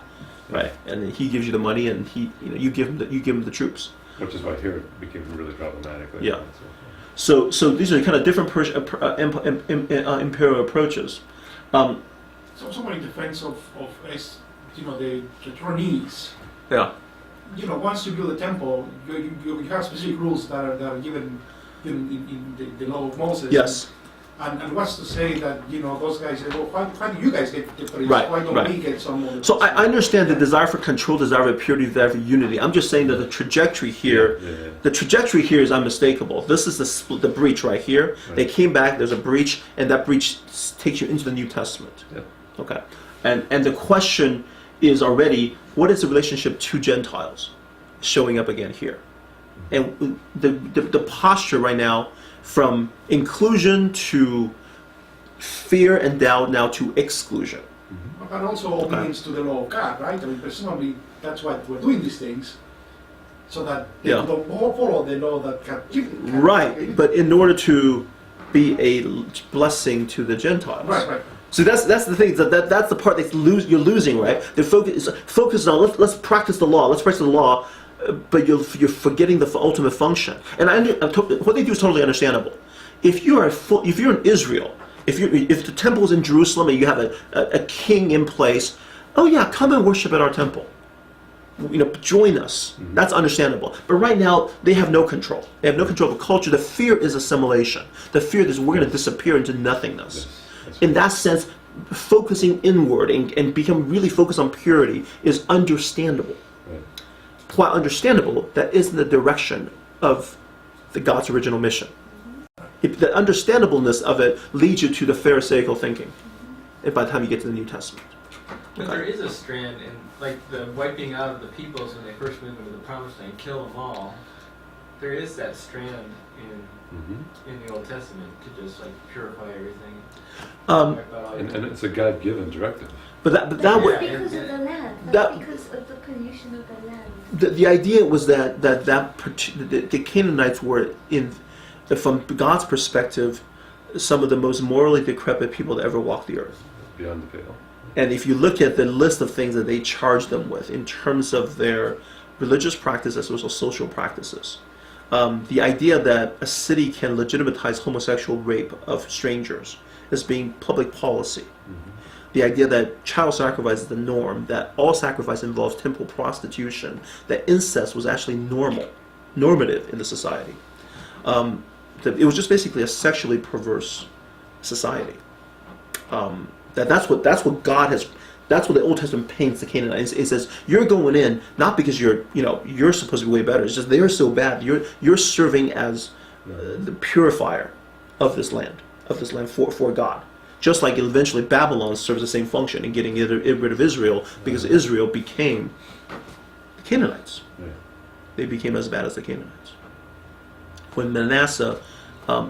right? And then he gives you the money, and you give him the troops. Which is why here it became really problematic. Later Yeah. on, so. So these are kind of different imperial approaches. So someone in defense of the Chinese. Yeah. Once you build a temple, you have specific rules that are given in the law of Moses. Yes. And what's to say that those guys say, well, why do you guys get the priests? Right, Why don't right. we get some? So I understand the desire for control, desire for purity, desire for unity. I'm just saying that the trajectory here. Yeah, yeah. The trajectory here is unmistakable. This is the breach right here. Right. They came back. There's a breach, and that breach takes you into the New Testament. Yeah. Okay, and the question is already, what is the relationship to Gentiles showing up again here? And the posture right now, from inclusion to fear and doubt, now to exclusion. And also obedience to the law of God, right? I mean, presumably that's why we're doing these things, so that they Yeah. don't follow the law that God given. Right, but in order to be a blessing to the Gentiles. Right. So that's the thing. That's the part you're losing, right? The focus on let's practice the law. Let's practice the law, but you're forgetting the ultimate function. And what they do is totally understandable. If you're in Israel, if the temple is in Jerusalem and you have a king in place, oh yeah, come and worship at our temple. Join us. That's understandable. But right now, they have no control. They have no control of the culture. The fear is assimilation. The fear is we're going to disappear into nothingness. Yes. That's In that sense, focusing inward and become really focused on purity is understandable. right. Quite understandable, that isn't the direction of the God's original mission. The understandableness of it leads you to the Pharisaical thinking by the time you get to the New Testament. But there is a strand in, like, the wiping out of the peoples when they first moved into the Promised Land, kill them all. There is that strand in the Old Testament to just purify everything. Wipe out all And your- it's a God-given directive. But that That's would, because of the land. that- That's because of the pollution of the land. the idea was that the Canaanites were from God's perspective, some of the most morally decrepit people to ever walk the earth. Beyond the pale. And if you look at the list of things that they charged them with in terms of their religious practice as well as social practices, the idea that a city can legitimize homosexual rape of strangers as being public policy, the idea that child sacrifice is the norm, that all sacrifice involves temple prostitution, that incest was actually normative in the society. That it was just basically a sexually perverse society. That's what God has That's what the Old Testament paints the Canaanites. It says you're going in not because you're supposed to be way better. It's just they're so bad. You're serving as the purifier of this land for God. Just like eventually Babylon serves the same function in getting rid of Israel, because Israel became the Canaanites. Yeah. They became as bad as the Canaanites. When Manasseh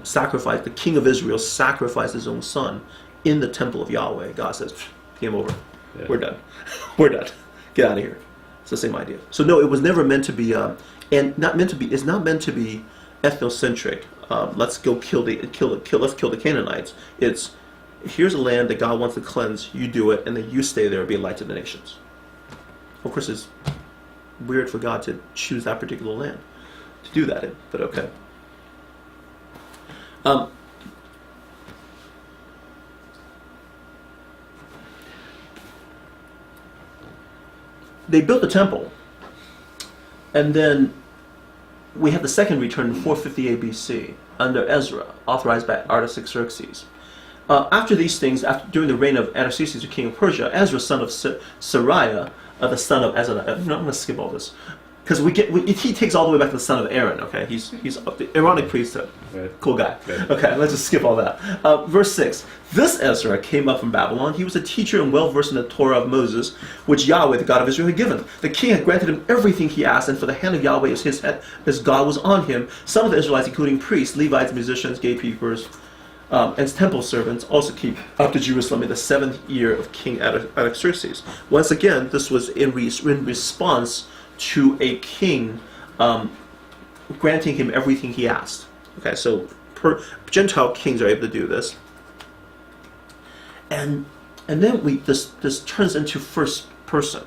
sacrificed, the king of Israel sacrificed his own son in the temple of Yahweh, God says, game over. Yeah. We're done. We're done. Get out of here. It's the same idea. So no, it was never meant to be, it's not meant to be ethnocentric. Let's go let's kill the Canaanites. It's, here's a land that God wants to cleanse. You do it, and then you stay there and be a light to the nations. Of course, it's weird for God to choose that particular land to do that in, but okay. They built the temple, and then we have the second return in 458 BC under Ezra, authorized by Artaxerxes. After these things, during the reign of Artaxerxes, the king of Persia, Ezra, son of Sariah, the son of Ezra. I'm going to skip all this because he takes all the way back to the son of Aaron. Okay, he's the Aaronic priesthood. Right. Cool guy. Right. Okay, let's just skip all that. Verse 6. This Ezra came up from Babylon. He was a teacher and well versed in the Torah of Moses, which Yahweh, the God of Israel, had given. The king had granted him everything he asked, and for the hand of Yahweh as his head, as God was on him. Some of the Israelites, including priests, Levites, musicians, gatekeepers, and temple servants, also came up to Jerusalem in the 7th year of King Artaxerxes. Once again, this was in response to a king granting him everything he asked. Okay, so Gentile kings are able to do this, and then this turns into first person.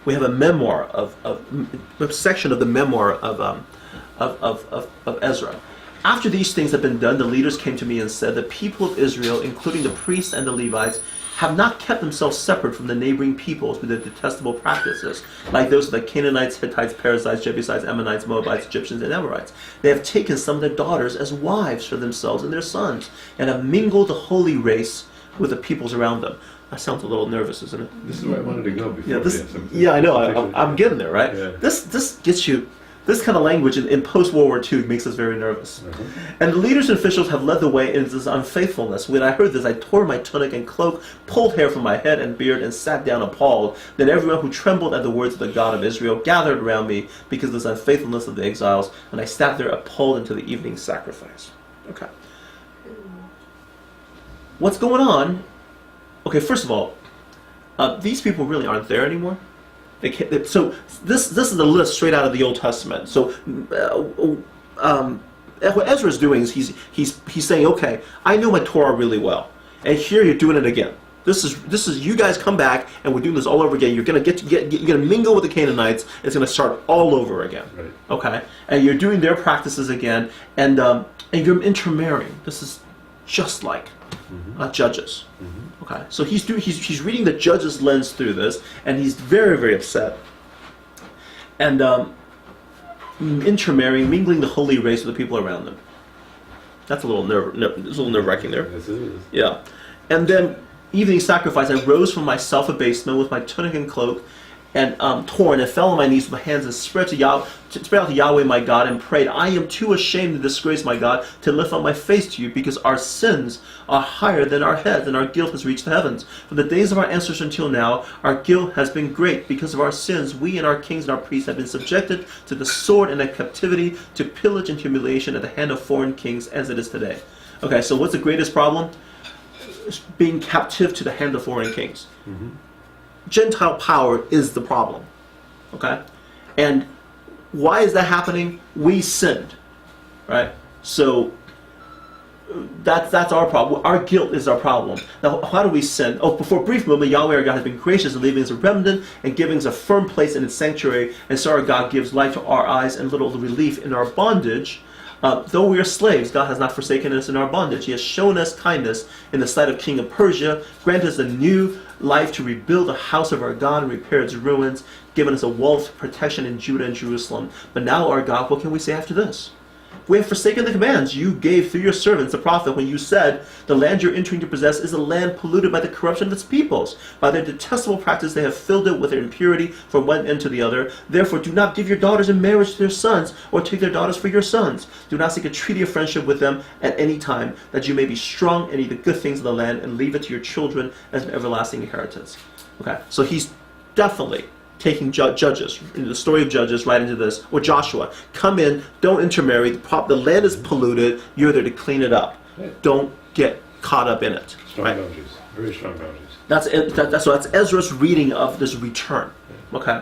We have a memoir a section of the memoir of Ezra. After these things had been done, the leaders came to me and said, the people of Israel, including the priests and the Levites, have not kept themselves separate from the neighboring peoples with their detestable practices, like those of the Canaanites, Hittites, Perizzites, Jebusites, Ammonites, Moabites, Egyptians, and Amorites. They have taken some of their daughters as wives for themselves and their sons, and have mingled the holy race with the peoples around them. That sounds a little nervous, isn't it? This is where I wanted to go before. Yeah, I know. I'm getting there, right? Yeah. This gets you. This kind of language in post-World War II makes us very nervous. Uh-huh. And the leaders and officials have led the way in this unfaithfulness. When I heard this, I tore my tunic and cloak, pulled hair from my head and beard, and sat down appalled. Then everyone who trembled at the words of the God of Israel gathered around me because of this unfaithfulness of the exiles, and I sat there appalled until the evening sacrifice. Okay. What's going on? Okay, first of all, these people really aren't there anymore. So this is a list straight out of the Old Testament. So what Ezra's doing is he's saying, okay, I know my Torah really well, and here you're doing it again. This is you guys come back and we're doing this all over again. You're gonna you're gonna mingle with the Canaanites. It's gonna start all over again. Right. Okay, and you're doing their practices again, and you're intermarrying. This is just like Judges. Mm-hmm. Okay, so he's reading the Judges lens through this, and he's very, very upset. And intermarrying, mingling the holy race with the people around them. That's a little nerve-wracking there. Yes, it is. Yeah. And then evening sacrifice, I rose from my self-abasement with my tunic and cloak, and torn, and fell on my knees with my hands and spread out to Yahweh my God and prayed, I am too ashamed to disgrace my God to lift up my face to you, because our sins are higher than our heads, and our guilt has reached the heavens. From the days of our ancestors until now, our guilt has been great. Because of our sins, we and our kings and our priests have been subjected to the sword and the captivity, to pillage and humiliation at the hand of foreign kings, as it is today. Okay, so what's the greatest problem? Being captive to the hand of foreign kings. Mm-hmm. Gentile power is the problem. Okay? And why is that happening? We sinned. Right? So that's our problem. Our guilt is our problem. Now, how do we sin? For a brief moment, Yahweh our God has been gracious in leaving us a remnant and giving us a firm place in its sanctuary, and so our God gives light to our eyes and little relief in our bondage. Though we are slaves, God has not forsaken us in our bondage. He has shown us kindness in the sight of King of Persia, granted us a new life to rebuild the house of our God and repair its ruins, given us a wall of protection in Judah and Jerusalem. But now, our God, what can we say after this? We have forsaken the commands you gave through your servants, the prophet, when you said, the land you're entering to possess is a land polluted by the corruption of its peoples. By their detestable practice, they have filled it with their impurity from one end to the other. Therefore, do not give your daughters in marriage to their sons, or take their daughters for your sons. Do not seek a treaty of friendship with them at any time, that you may be strong and eat the good things of the land, and leave it to your children as an everlasting inheritance. Okay, so he's definitely taking Judges, the story of Judges, right into this, or Joshua. Come in, don't intermarry, the land is polluted, you're there to clean it up. Don't get caught up in it. Strong Right? boundaries, very strong boundaries. That's Ezra's reading of this return. Okay.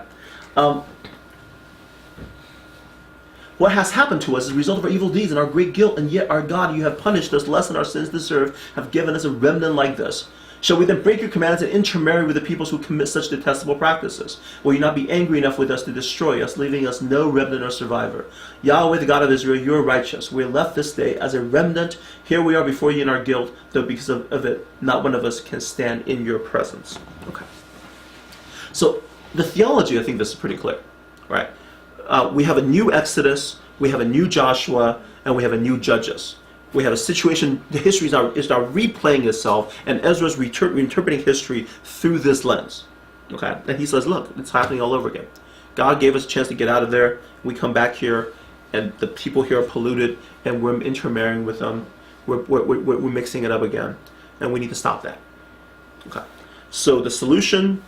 What has happened to us is a result of our evil deeds and our great guilt, and yet our God, you have punished us less than our sins deserve, have given us a remnant like this. Shall we then break your commands and intermarry with the peoples who commit such detestable practices? Will you not be angry enough with us to destroy us, leaving us no remnant or survivor? Yahweh, the God of Israel, you are righteous. We are left this day as a remnant. Here we are before you in our guilt, though because of it, not one of us can stand in your presence. Okay. So the theology, I think this is pretty clear, right? We have a new Exodus, we have a new Joshua, and we have a new Judges. We have a situation, the history is now replaying itself, and Ezra's reinterpreting history through this lens. Okay? And he says, look, it's happening all over again. God gave us a chance to get out of there. We come back here, and the people here are polluted, and we're intermarrying with them. We're mixing it up again. And we need to stop that. Okay. So the solution...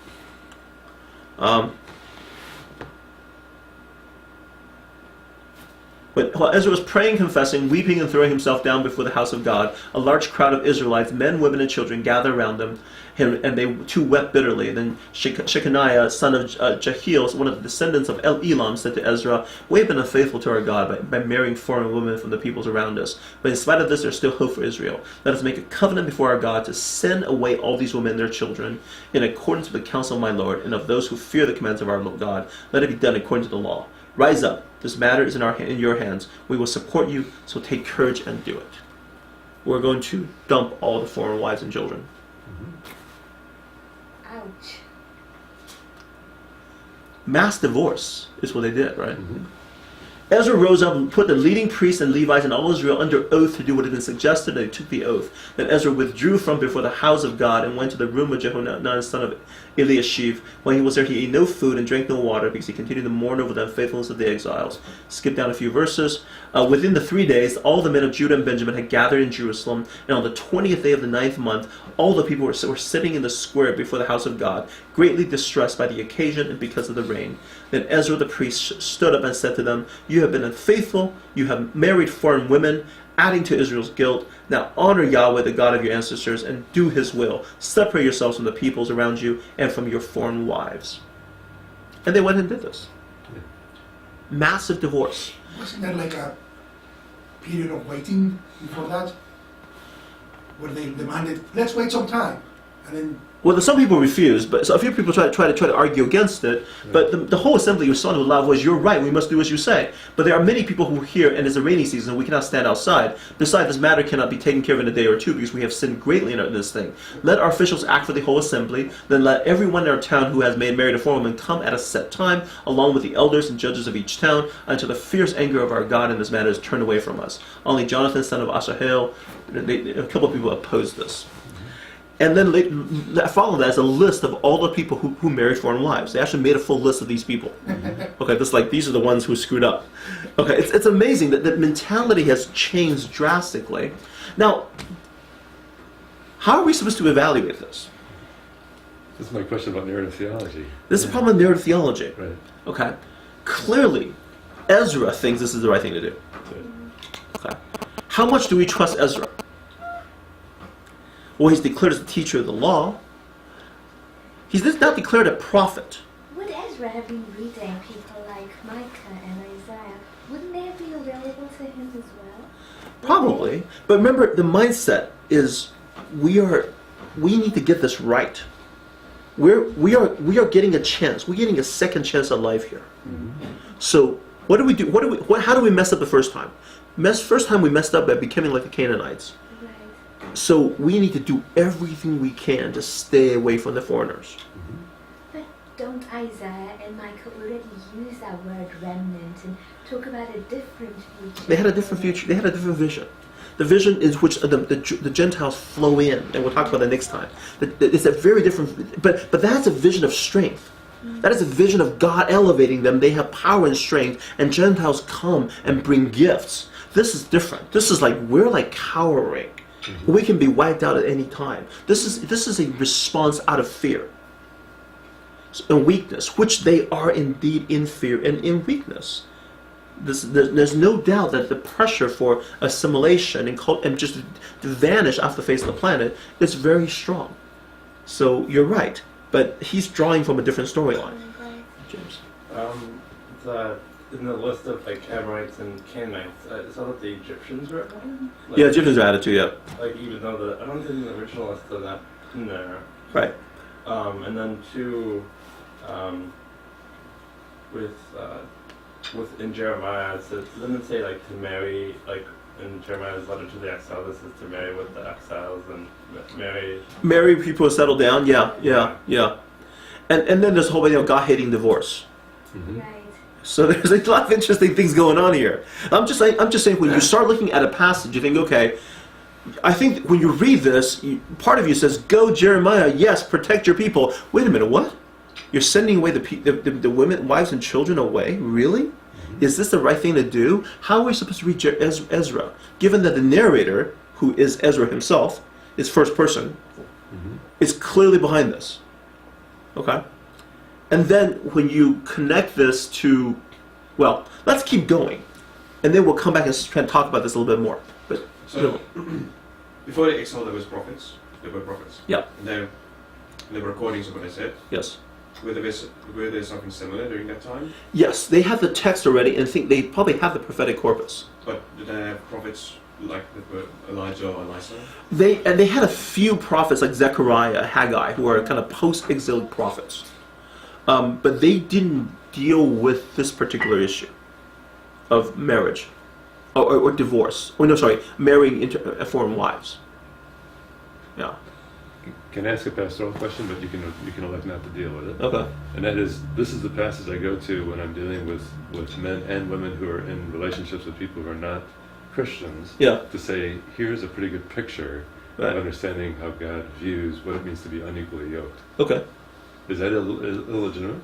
But while Ezra was praying, confessing, weeping, and throwing himself down before the house of God, a large crowd of Israelites, men, women, and children, gathered around them, and they too wept bitterly. And then Shechaniah, son of Jehiel, one of the descendants of Elam, said to Ezra, "We have been unfaithful to our God by marrying foreign women from the peoples around us. But in spite of this, there is still hope for Israel. Let us make a covenant before our God to send away all these women and their children, in accordance with the counsel of my Lord, and of those who fear the commands of our God. Let it be done according to the law. Rise up. This matter is in your hands. We will support you, so take courage and do it." We're going to dump all the foreign wives and children. Ouch. Mass divorce is what they did, right? Ezra rose up and put the leading priests and Levites and all Israel under oath to do what had been suggested, and they took the oath. Then Ezra withdrew from before the house of God and went to the room of Jehohanan, son of Eliashib. When he was there, he ate no food and drank no water, because he continued to mourn over the unfaithfulness of the exiles. Skip down a few verses. Within the 3 days, all the men of Judah and Benjamin had gathered in Jerusalem, and on the 20th day of the 9th month, all the people were sitting in the square before the house of God, greatly distressed by the occasion and because of the rain. Then Ezra the priest stood up and said to them, "You have been unfaithful, you have married foreign women, adding to Israel's guilt. Now honor Yahweh, the God of your ancestors, and do his will. Separate yourselves from the peoples around you and from your foreign wives." And they went and did this. Massive divorce. Wasn't there like a period of waiting before that? Where they demanded, let's wait some time. And then Well, some people refuse, but so a few people try to argue against it. But the whole assembly responded with a loud voice, "You're right. We must do as you say." But there are many people who hear, and it's a rainy season, and we cannot stand outside. Besides, this matter cannot be taken care of in a day or two, because we have sinned greatly in this thing. Let our officials act for the whole assembly. Then let everyone in our town who has married a foreign woman come at a set time, along with the elders and judges of each town, until the fierce anger of our God in this matter is turned away from us. Only Jonathan, son of Asahel, a couple of people opposed this. And then following that is a list of all the people who married foreign wives. They actually made a full list of these people. Okay, these are the ones who screwed up. Okay, it's amazing that the mentality has changed drastically. Now, how are we supposed to evaluate this? This is my question about narrative theology. This is a problem with narrative theology. Right. Okay, clearly, Ezra thinks this is the right thing to do. Okay, how much do we trust Ezra? Well, he's declared as the teacher of the law. He's not declared a prophet. Would Ezra have been reading people like Micah and Isaiah? Wouldn't they be available to him as well? Probably. But remember, the mindset is we need to get this right. We are getting a chance. We're getting a second chance at life here. So what do we do? How do we mess up the first time? First time we messed up by becoming like the Canaanites. So we need to do everything we can to stay away from the foreigners. But don't Isaiah and Michael already use that word remnant and talk about a different future. They had a different future. They had a different vision. The vision is which the Gentiles flow in, and we'll talk about that next time. It's a very different, but that's a vision of strength. That is a vision of God elevating them. They have power and strength, and Gentiles come and bring gifts. This is different. This is like we're like cowering. We can be wiped out at any time. This is a response out of fear and weakness, which they are indeed in fear and in weakness. There's no doubt that the pressure for assimilation and just to vanish off the face of the planet is very strong. So you're right, but he's drawing from a different storyline. James. In the list of like Amorites and Canaanites, is that what the Egyptians were on? Like, Yeah, Egyptians are added too, yeah. Like even though I don't think the original list of that in there. Right. And then two, in Jeremiah, it says, doesn't it say like to marry, like in Jeremiah's letter to the exile, this is to marry with the exiles and marry people who settle down, yeah. And then there's a whole idea of God hating divorce. Right. So there's a lot of interesting things going on here. I'm just saying when you start looking at a passage, you think, okay, I think when you read this, part of you says, go Jeremiah, yes, protect your people. Wait a minute, what? You're sending away the women, wives and children away? Really? Is this the right thing to do? How are we supposed to read Ezra? Given that the narrator, who is Ezra himself, is first person, is clearly behind this. Okay? And then when you connect this to, well, let's keep going. And then we'll come back and try and talk about this a little bit more. But So, before the exile, there were prophets. Yeah. And then there were recordings of what they said. Yes. Were there something similar during that time? Yes, they have the text already and think they probably have the prophetic corpus. But did they have prophets like that were Elijah or Elisha? They had a few prophets like Zechariah, Haggai, who are kind of post-exilic prophets. But they didn't deal with this particular issue of marriage or divorce. Oh no, sorry, marrying foreign wives. Yeah. Can I ask a pastoral question, but you can elect not to deal with it. Okay. And that is, this is the passage I go to when I'm dealing with men and women who are in relationships with people who are not Christians. Yeah. To say, here's a pretty good picture Right. of understanding how God views what it means to be unequally yoked. Okay. Is that illegitimate?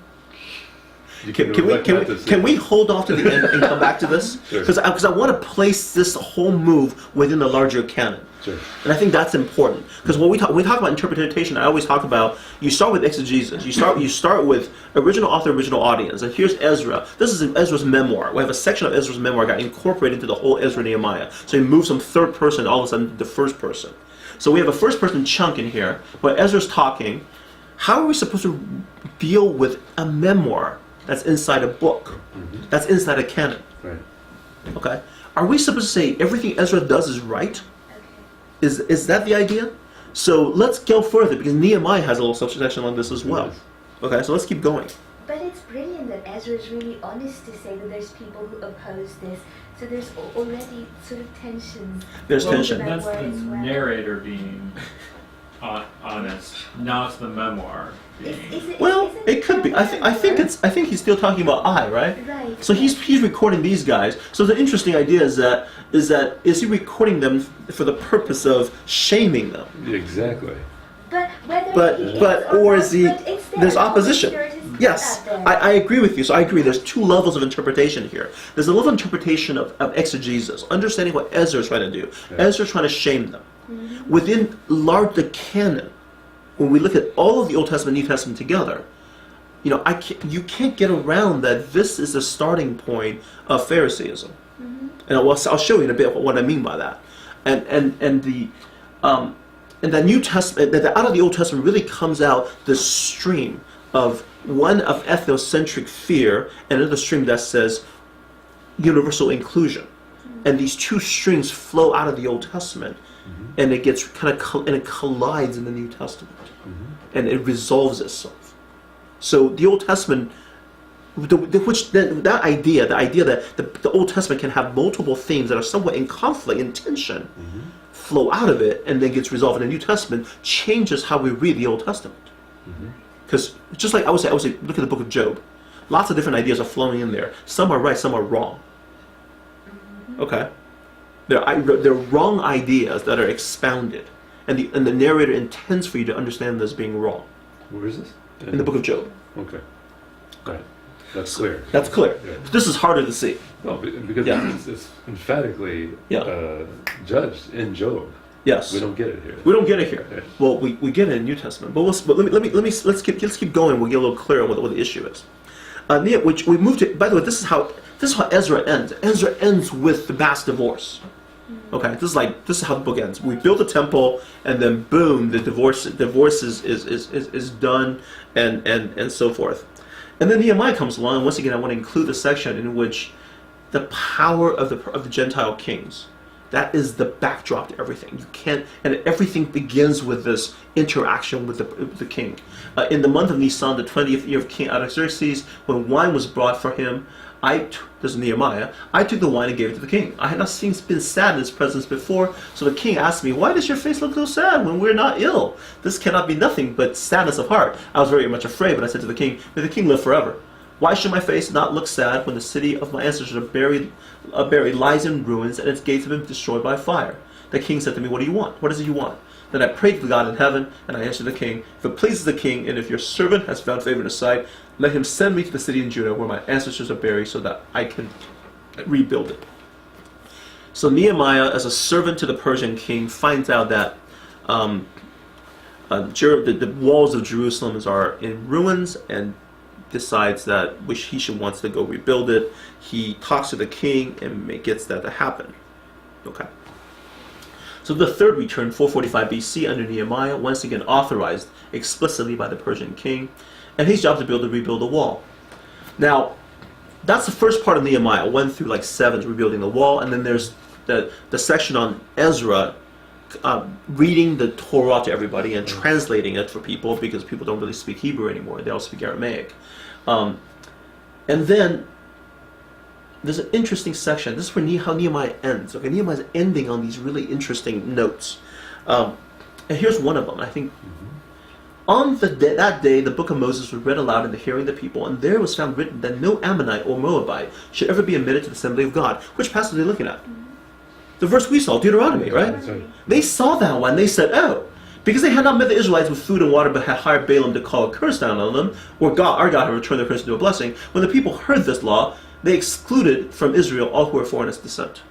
You Can we hold off to the end and come back to this? Sure. Because I want to place this whole move within the larger canon. Sure. And I think that's important because when we talk about interpretation, I always talk about you start with exegesis. You start with original author, original audience. And here's Ezra. This is Ezra's memoir. We have a section of Ezra's memoir got incorporated into the whole Ezra Nehemiah. So he moves from third person all of a sudden to the first person. So we have a first person chunk in here where Ezra's talking. How are we supposed to deal with a memoir that's inside a book? That's inside a canon. Right. Okay. Are we supposed to say everything Ezra does is right? Is that the idea? So let's go further because Nehemiah has a little subsection on this as well. Yes. Okay, so let's keep going. But it's brilliant that Ezra is really honest to say that there's people who oppose this. So there's already sort of tensions. There's Well, tension. that That's the word as well. narrator being honest, not the memoir being. Well, it could be. I think he's still talking about I, right? Right. So he's recording these guys. So the interesting idea is he recording them for the purpose of shaming them? Exactly. But whether But he is or not, is he? but it's there. There's The Holy opposition. Spirit has put Yes, that there. I agree with you. So I agree. There's two levels of interpretation here. There's a level of interpretation of exegesis, understanding what Ezra's trying to do. Yeah. Ezra's trying to shame them. Within the canon, when we look at all of the Old Testament and New Testament together, you can't get around that this is the starting point of Pharisaism. And I'll show you in a bit what I mean by that. And the New Testament, that out of the Old Testament really comes out the stream of one of ethnocentric fear and another stream that says universal inclusion. And these two streams flow out of the Old Testament, and it gets and it collides in the New Testament, and it resolves itself. So the Old Testament, that idea that the Old Testament can have multiple themes that are somewhat in conflict, in tension, flow out of it, and then gets resolved in the New Testament, changes how we read the Old Testament. Because just like I would say, look at the book of Job. Lots of different ideas are flowing in there. Some are right, some are wrong. Okay? They're wrong ideas that are expounded. And the narrator intends for you to understand this being wrong. Where is this? In the book of Job. Okay. Right. That's clear. That's clear. Yeah. This is harder to see. Well, because Yeah. it's emphatically Yeah. judged in Job. Yes. We don't get it here. We don't get it here. Yeah. Well, we get it in New Testament. But let's keep going. We'll get a little clearer on what the issue is. Which we moved to. By the way, this is how Ezra ends. Ezra ends with the mass divorce. Okay, this is how the book ends. We build a temple, and then boom, the divorce is done, and so forth. And then Nehemiah comes along. And once again, I want to include the section in which the power of the Gentile kings. That is the backdrop to everything. You can't, and everything begins with this interaction with the king. In the month of Nisan, the 20th year of King Artaxerxes, when wine was brought for him, this is Nehemiah, I took the wine and gave it to the king. I had not been sad in his presence before, so the king asked me, "Why does your face look so sad when we're not ill? This cannot be nothing but sadness of heart." I was very much afraid, but I said to the king, "May the king live forever. Why should my face not look sad when the city of my ancestors are buried lies in ruins and its gates have been destroyed by fire?" The king said to me, "What do you want? What is it you want?" Then I prayed to God in heaven, and I answered the king, "If it pleases the king, and if your servant has found favor in his sight, let him send me to the city in Judah where my ancestors are buried so that I can rebuild it." So Nehemiah, as a servant to the Persian king, finds out that the walls of Jerusalem are in ruins, and decides that he wants to go rebuild it. He talks to the king and gets that to happen. Okay. So the third return, 445 BC, under Nehemiah, once again authorized explicitly by the Persian king, and his job to rebuild the wall. Now, that's the first part of Nehemiah, 1 through 7, rebuilding the wall, and then there's the section on Ezra, reading the Torah to everybody and translating it for people, because people don't really speak Hebrew anymore, they all speak Aramaic. And then there's an interesting section. This is where how Nehemiah ends. Okay, Nehemiah's ending on these really interesting notes. And here's one of them. I think on that day, the book of Moses was read aloud in the hearing of the people, and there was found written that no Ammonite or Moabite should ever be admitted to the assembly of God. Which passage are they looking at? The verse we saw, Deuteronomy, right? They saw that one. They said, "Oh, because they had not met the Israelites with food and water, but had hired Balaam to call a curse down on them, or our God had returned their curse into a blessing." When the people heard this law, they excluded from Israel all who were foreign of descent.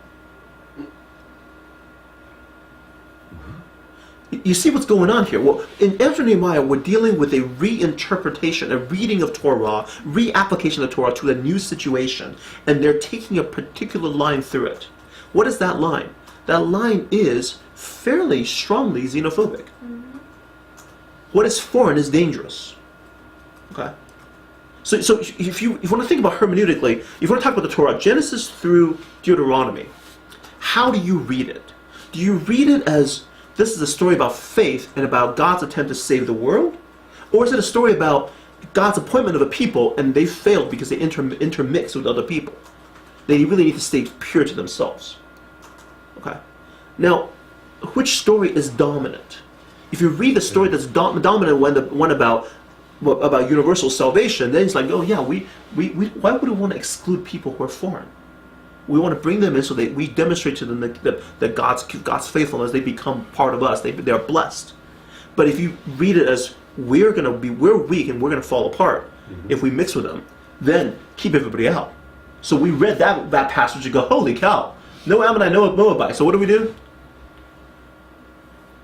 You see what's going on here? Well, in Ezra and Nehemiah, we're dealing with a reinterpretation, a reading of Torah, reapplication of Torah to a new situation, and they're taking a particular line through it. What is that line? That line is fairly strongly xenophobic. What is foreign is dangerous. Okay? So if you want to think about hermeneutically, if you want to talk about the Torah, Genesis through Deuteronomy, how do you read it? Do you read it as this is a story about faith and about God's attempt to save the world? Or is it a story about God's appointment of a people and they failed because they intermix with other people? They really need to stay pure to themselves. Okay? Now, which story is dominant? If you read the story that's dominant, one about universal salvation, then it's like, oh yeah, why would we want to exclude people who are foreign? We want to bring them in so that we demonstrate to them that God's faithfulness. They become part of us. They're blessed. But if you read it as we're weak and we're going to fall apart if we mix with them, then keep everybody out. So we read that passage and go, holy cow, no Ammonite, no Moabite. So what do?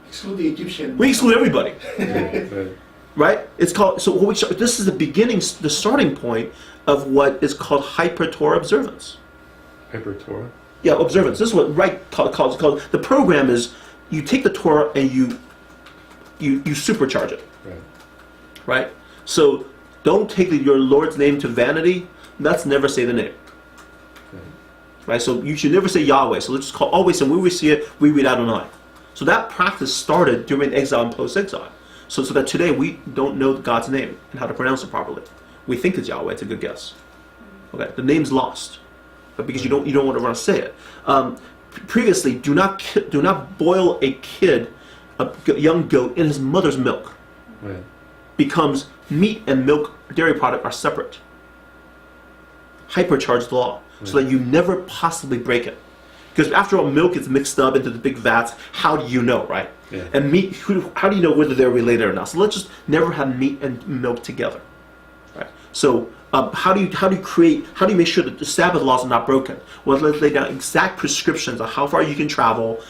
Exclude the Egyptian. We exclude everybody. Right. Right? It's called. This is the beginning, the starting point of what is called hyper-Torah observance. Hyper-Torah? Yeah, observance. This is what calls. The program is you take the Torah and you supercharge it. Right. Right? So don't take your Lord's name to vanity. Let's never say the name. Right? So you should never say Yahweh. So let's just call always, and when we see it, we read Adonai. So that practice started during exile and post-exile. So that today we don't know God's name and how to pronounce it properly. We think it's Yahweh. It's a good guess. Okay, the name's lost, but because you don't want to say it. Previously, do not boil a young goat in his mother's milk. Right. becomes meat and milk, dairy product are separate. Hypercharged law, so that you never possibly break it. Because after all, milk is mixed up into the big vats. How do you know, right? Yeah. And meat, how do you know whether they're related or not? So let's just never have meat and milk together, right? So how do you make sure that the Sabbath laws are not broken? Well, let's lay down exact prescriptions on how far you can travel.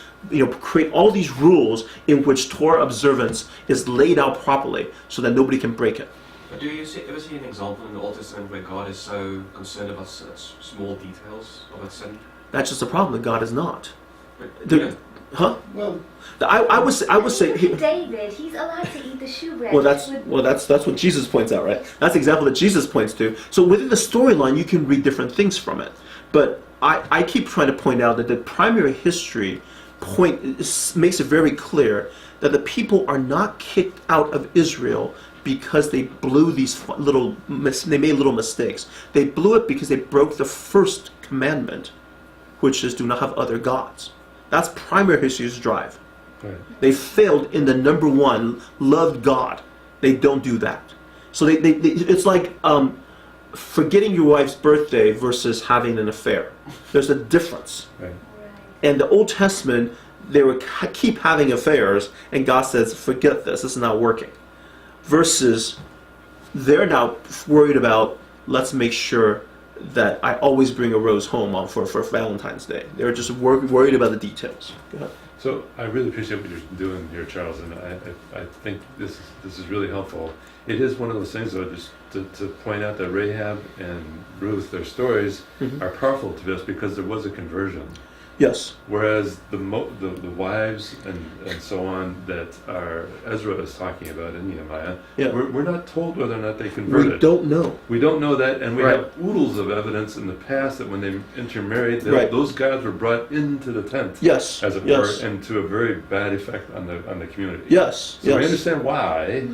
Create all these rules in which Torah observance is laid out properly, so that nobody can break it. But do you ever see an example in the Old Testament where God is so concerned about small details of a sin? That's just a problem that God is not. But, The- you know, Huh? Well, I would say. Look at David, he's allowed to eat the shewbread. Well, that's what Jesus points out, right? That's the example that Jesus points to. So within the storyline, you can read different things from it. But I keep trying to point out that the primary history makes it very clear that the people are not kicked out of Israel because they blew they made little mistakes. They blew it because they broke the first commandment, which is do not have other gods. That's primary history's drive. Right. They failed in the number one, loved God. They don't do that. So it's like forgetting your wife's birthday versus having an affair. There's a difference. Right. And the Old Testament, they would keep having affairs, and God says, forget this is not working. Versus, they're now worried about, let's make sure that I always bring a rose home for Valentine's Day. They're just worried about the details. Go ahead. So I really appreciate what you're doing here, Charles, and I think this is really helpful. It is one of those things, though, just to point out that Rahab and Ruth, their stories are powerful to us because there was a conversion. Yes. Whereas the wives and so on that Ezra is talking about in Nehemiah, we're not told whether or not they converted. We don't know. We don't know that, and we Right. have oodles of evidence in the past that when they intermarried, Right. those gods were brought into the tent, Yes. as it Yes. were, and to a very bad effect on the community. Yes. So we Yes. understand why.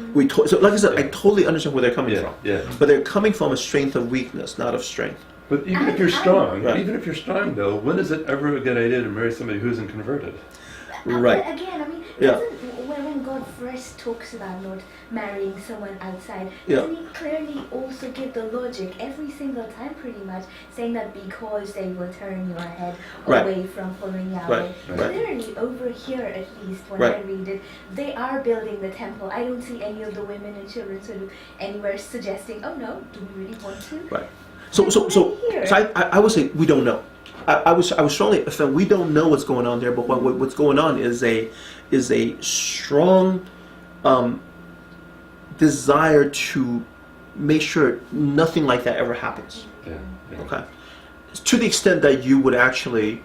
So like I said, I Yeah. totally understand where they're coming Yeah, from. yeah. But they're coming from a strength of weakness, not of strength. But even if you're strong, Right. though, when is it ever a good idea to marry somebody who isn't converted? Right. But again, I mean, Yeah. when God first talks about not marrying someone outside, Yeah. doesn't he clearly also give the logic every single time pretty much, saying that because they will turn your head Right. away from following Yahweh. Right. Right. Clearly, over here at least, when Right. I read it, they are building the temple. I don't see any of the women and children sort of anywhere suggesting, oh no, do we really want to? Right. So I would say we don't know. I was strongly offended. We don't know what's going on there, but what's going on is a strong desire to make sure nothing like that ever happens. Yeah. yeah. Okay, to the extent that you would actually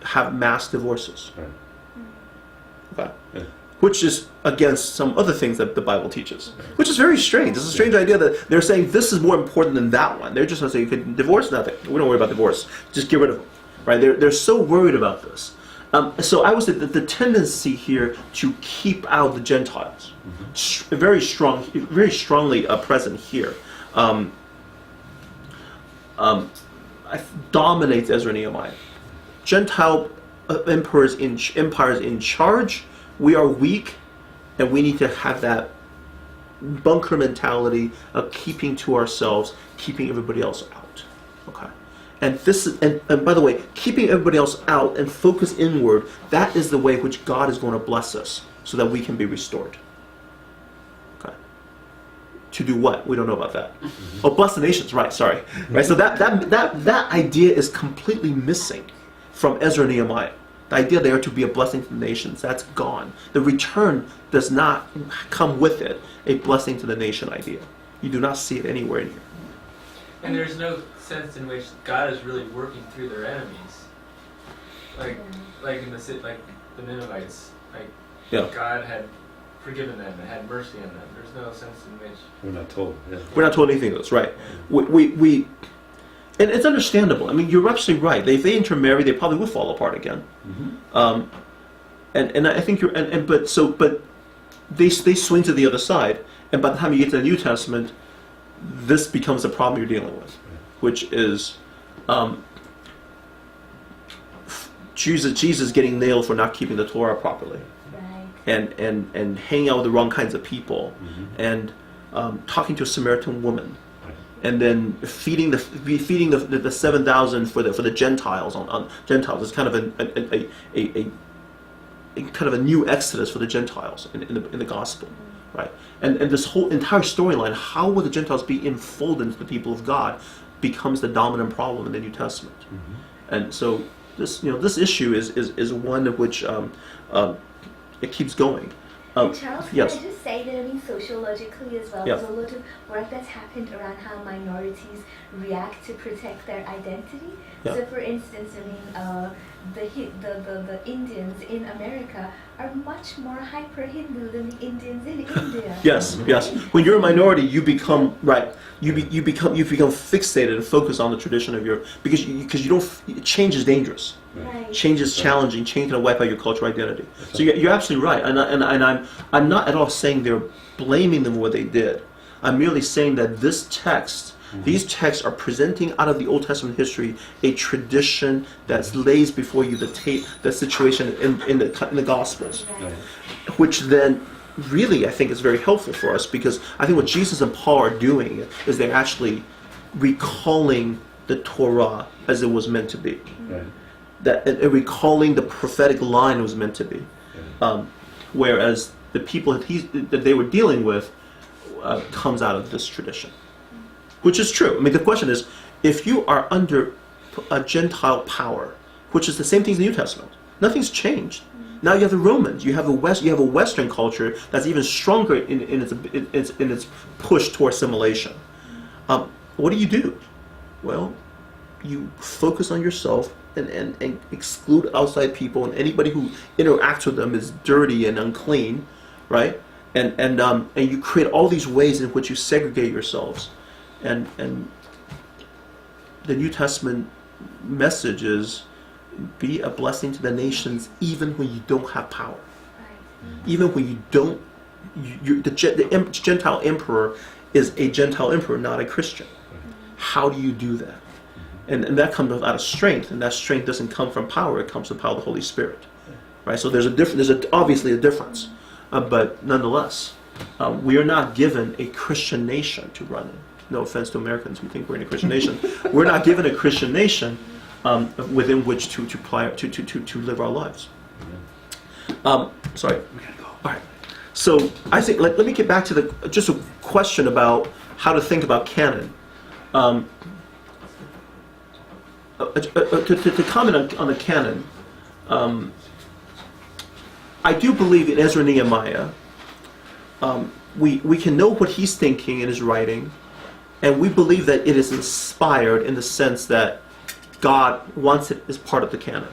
have mass divorces. Right. Okay. Yeah. Which is against some other things that the Bible teaches, which is very strange. It's a strange idea that they're saying this is more important than that one. They're just going to say you could divorce nothing. We don't worry about divorce. Just get rid of them, right? They're so worried about this. So I would say that the tendency here to keep out the Gentiles, very strongly present here, dominates Ezra and Nehemiah. Gentile empires in charge. We are weak, and we need to have that bunker mentality of keeping to ourselves, keeping everybody else out. Okay, and this is, and by the way, keeping everybody else out and focus inward. That is the way in which God is going to bless us, so that we can be restored. Okay. To do what? We don't know about that. Oh, bless the nations. Right. Sorry. Right. So that idea is completely missing from Ezra and Nehemiah. The idea they are to be a blessing to the nations, that's gone. The return does not come with it a blessing to the nation idea. You do not see it anywhere in here. And there's no sense in which God is really working through their enemies. Like in the Ninevites, God had forgiven them and had mercy on them. There's no sense in which We're not told. Yeah. We're not told anything of this, right? We and it's understandable. I mean, you're absolutely right. If they intermarry, they probably would fall apart again. And I think but they swing to the other side, and by the time you get to the New Testament, this becomes the problem you're dealing with, which is Jesus getting nailed for not keeping the Torah properly, Right. and hanging out with the wrong kinds of people, and talking to a Samaritan woman, and then feeding the 7,000 for the Gentiles on Gentiles. It's kind of a kind of a new exodus for the Gentiles in the gospel, right? And this whole entire storyline, how will the Gentiles be enfolded into the people of God, becomes the dominant problem in the New Testament. And so this issue is one of which it keeps going. And Charles, yes. can I just say that, I mean, sociologically as well, Yeah. there's a lot of work that's happened around how minorities react to protect their identity. Yeah. So, for instance, I mean, the Indians in America are much more hyper-Hindu than the Indians in India. Yes. When you're a minority, you become right. You become fixated and focused on the tradition of your because you don't. Change is dangerous. Right. Change is challenging. Change can wipe out your cultural identity. So you're absolutely right, and I'm not at all saying they're blaming them for what they did. I'm merely saying that this text, these texts are presenting out of the Old Testament history a tradition that lays before you the situation in the Gospels, Right. which then really I think is very helpful for us, because I think what Jesus and Paul are doing is they're actually recalling the Torah as it was meant to be. Right. That recalling the prophetic line was meant to be, whereas the people that they were dealing with comes out of this tradition, which is true. I mean, the question is, if you are under a Gentile power, which is the same thing as the New Testament, nothing's changed. Now you have the Romans, you have a Western culture that's even stronger in its push toward assimilation. What do? Well, you focus on yourself and exclude outside people, and anybody who interacts with them is dirty and unclean, right? And you create all these ways in which you segregate yourselves, and the New Testament message is be a blessing to the nations even when you don't have power, even when you don't. The Gentile emperor is a Gentile emperor, not a Christian. How do you do that? And that comes out of strength, and that strength doesn't come from power; it comes from the power of the Holy Spirit, right? So there's obviously a difference, but nonetheless, we are not given a Christian nation to run in. No offense to Americans who think we're in a Christian nation, we're not given a Christian nation within which to live our lives. Sorry, we gotta go. All right. So I think let me get back to just a question about how to think about canon. To comment on the canon, I do believe in Ezra Nehemiah. We can know what he's thinking in his writing, and we believe that it is inspired in the sense that God wants it as part of the canon.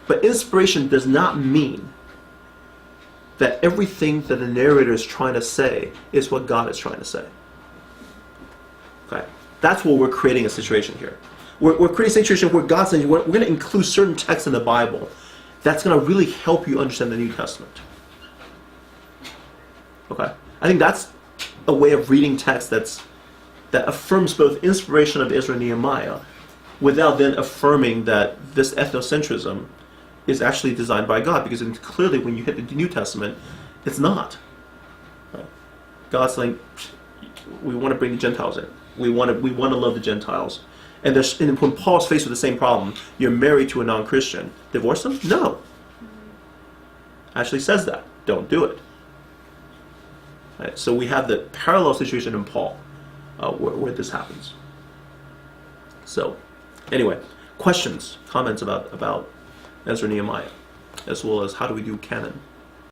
But inspiration does not mean that everything that the narrator is trying to say is what God is trying to say. Okay, that's what we're creating a situation here. We're creating a situation where God's saying we're going to include certain texts in the Bible that's going to really help you understand the New Testament. Okay, I think that's a way of reading text that affirms both inspiration of Ezra and Nehemiah, without then affirming that this ethnocentrism is actually designed by God, because clearly when you hit the New Testament, it's not. Right? God's saying we want to bring the Gentiles in. We want to love the Gentiles. And when Paul's faced with the same problem, you're married to a non-Christian, divorce them? No. Actually says that. Don't do it. Right? So we have the parallel situation in Paul, where this happens. So, anyway, questions, comments about Ezra and Nehemiah, as well as how do we do canon?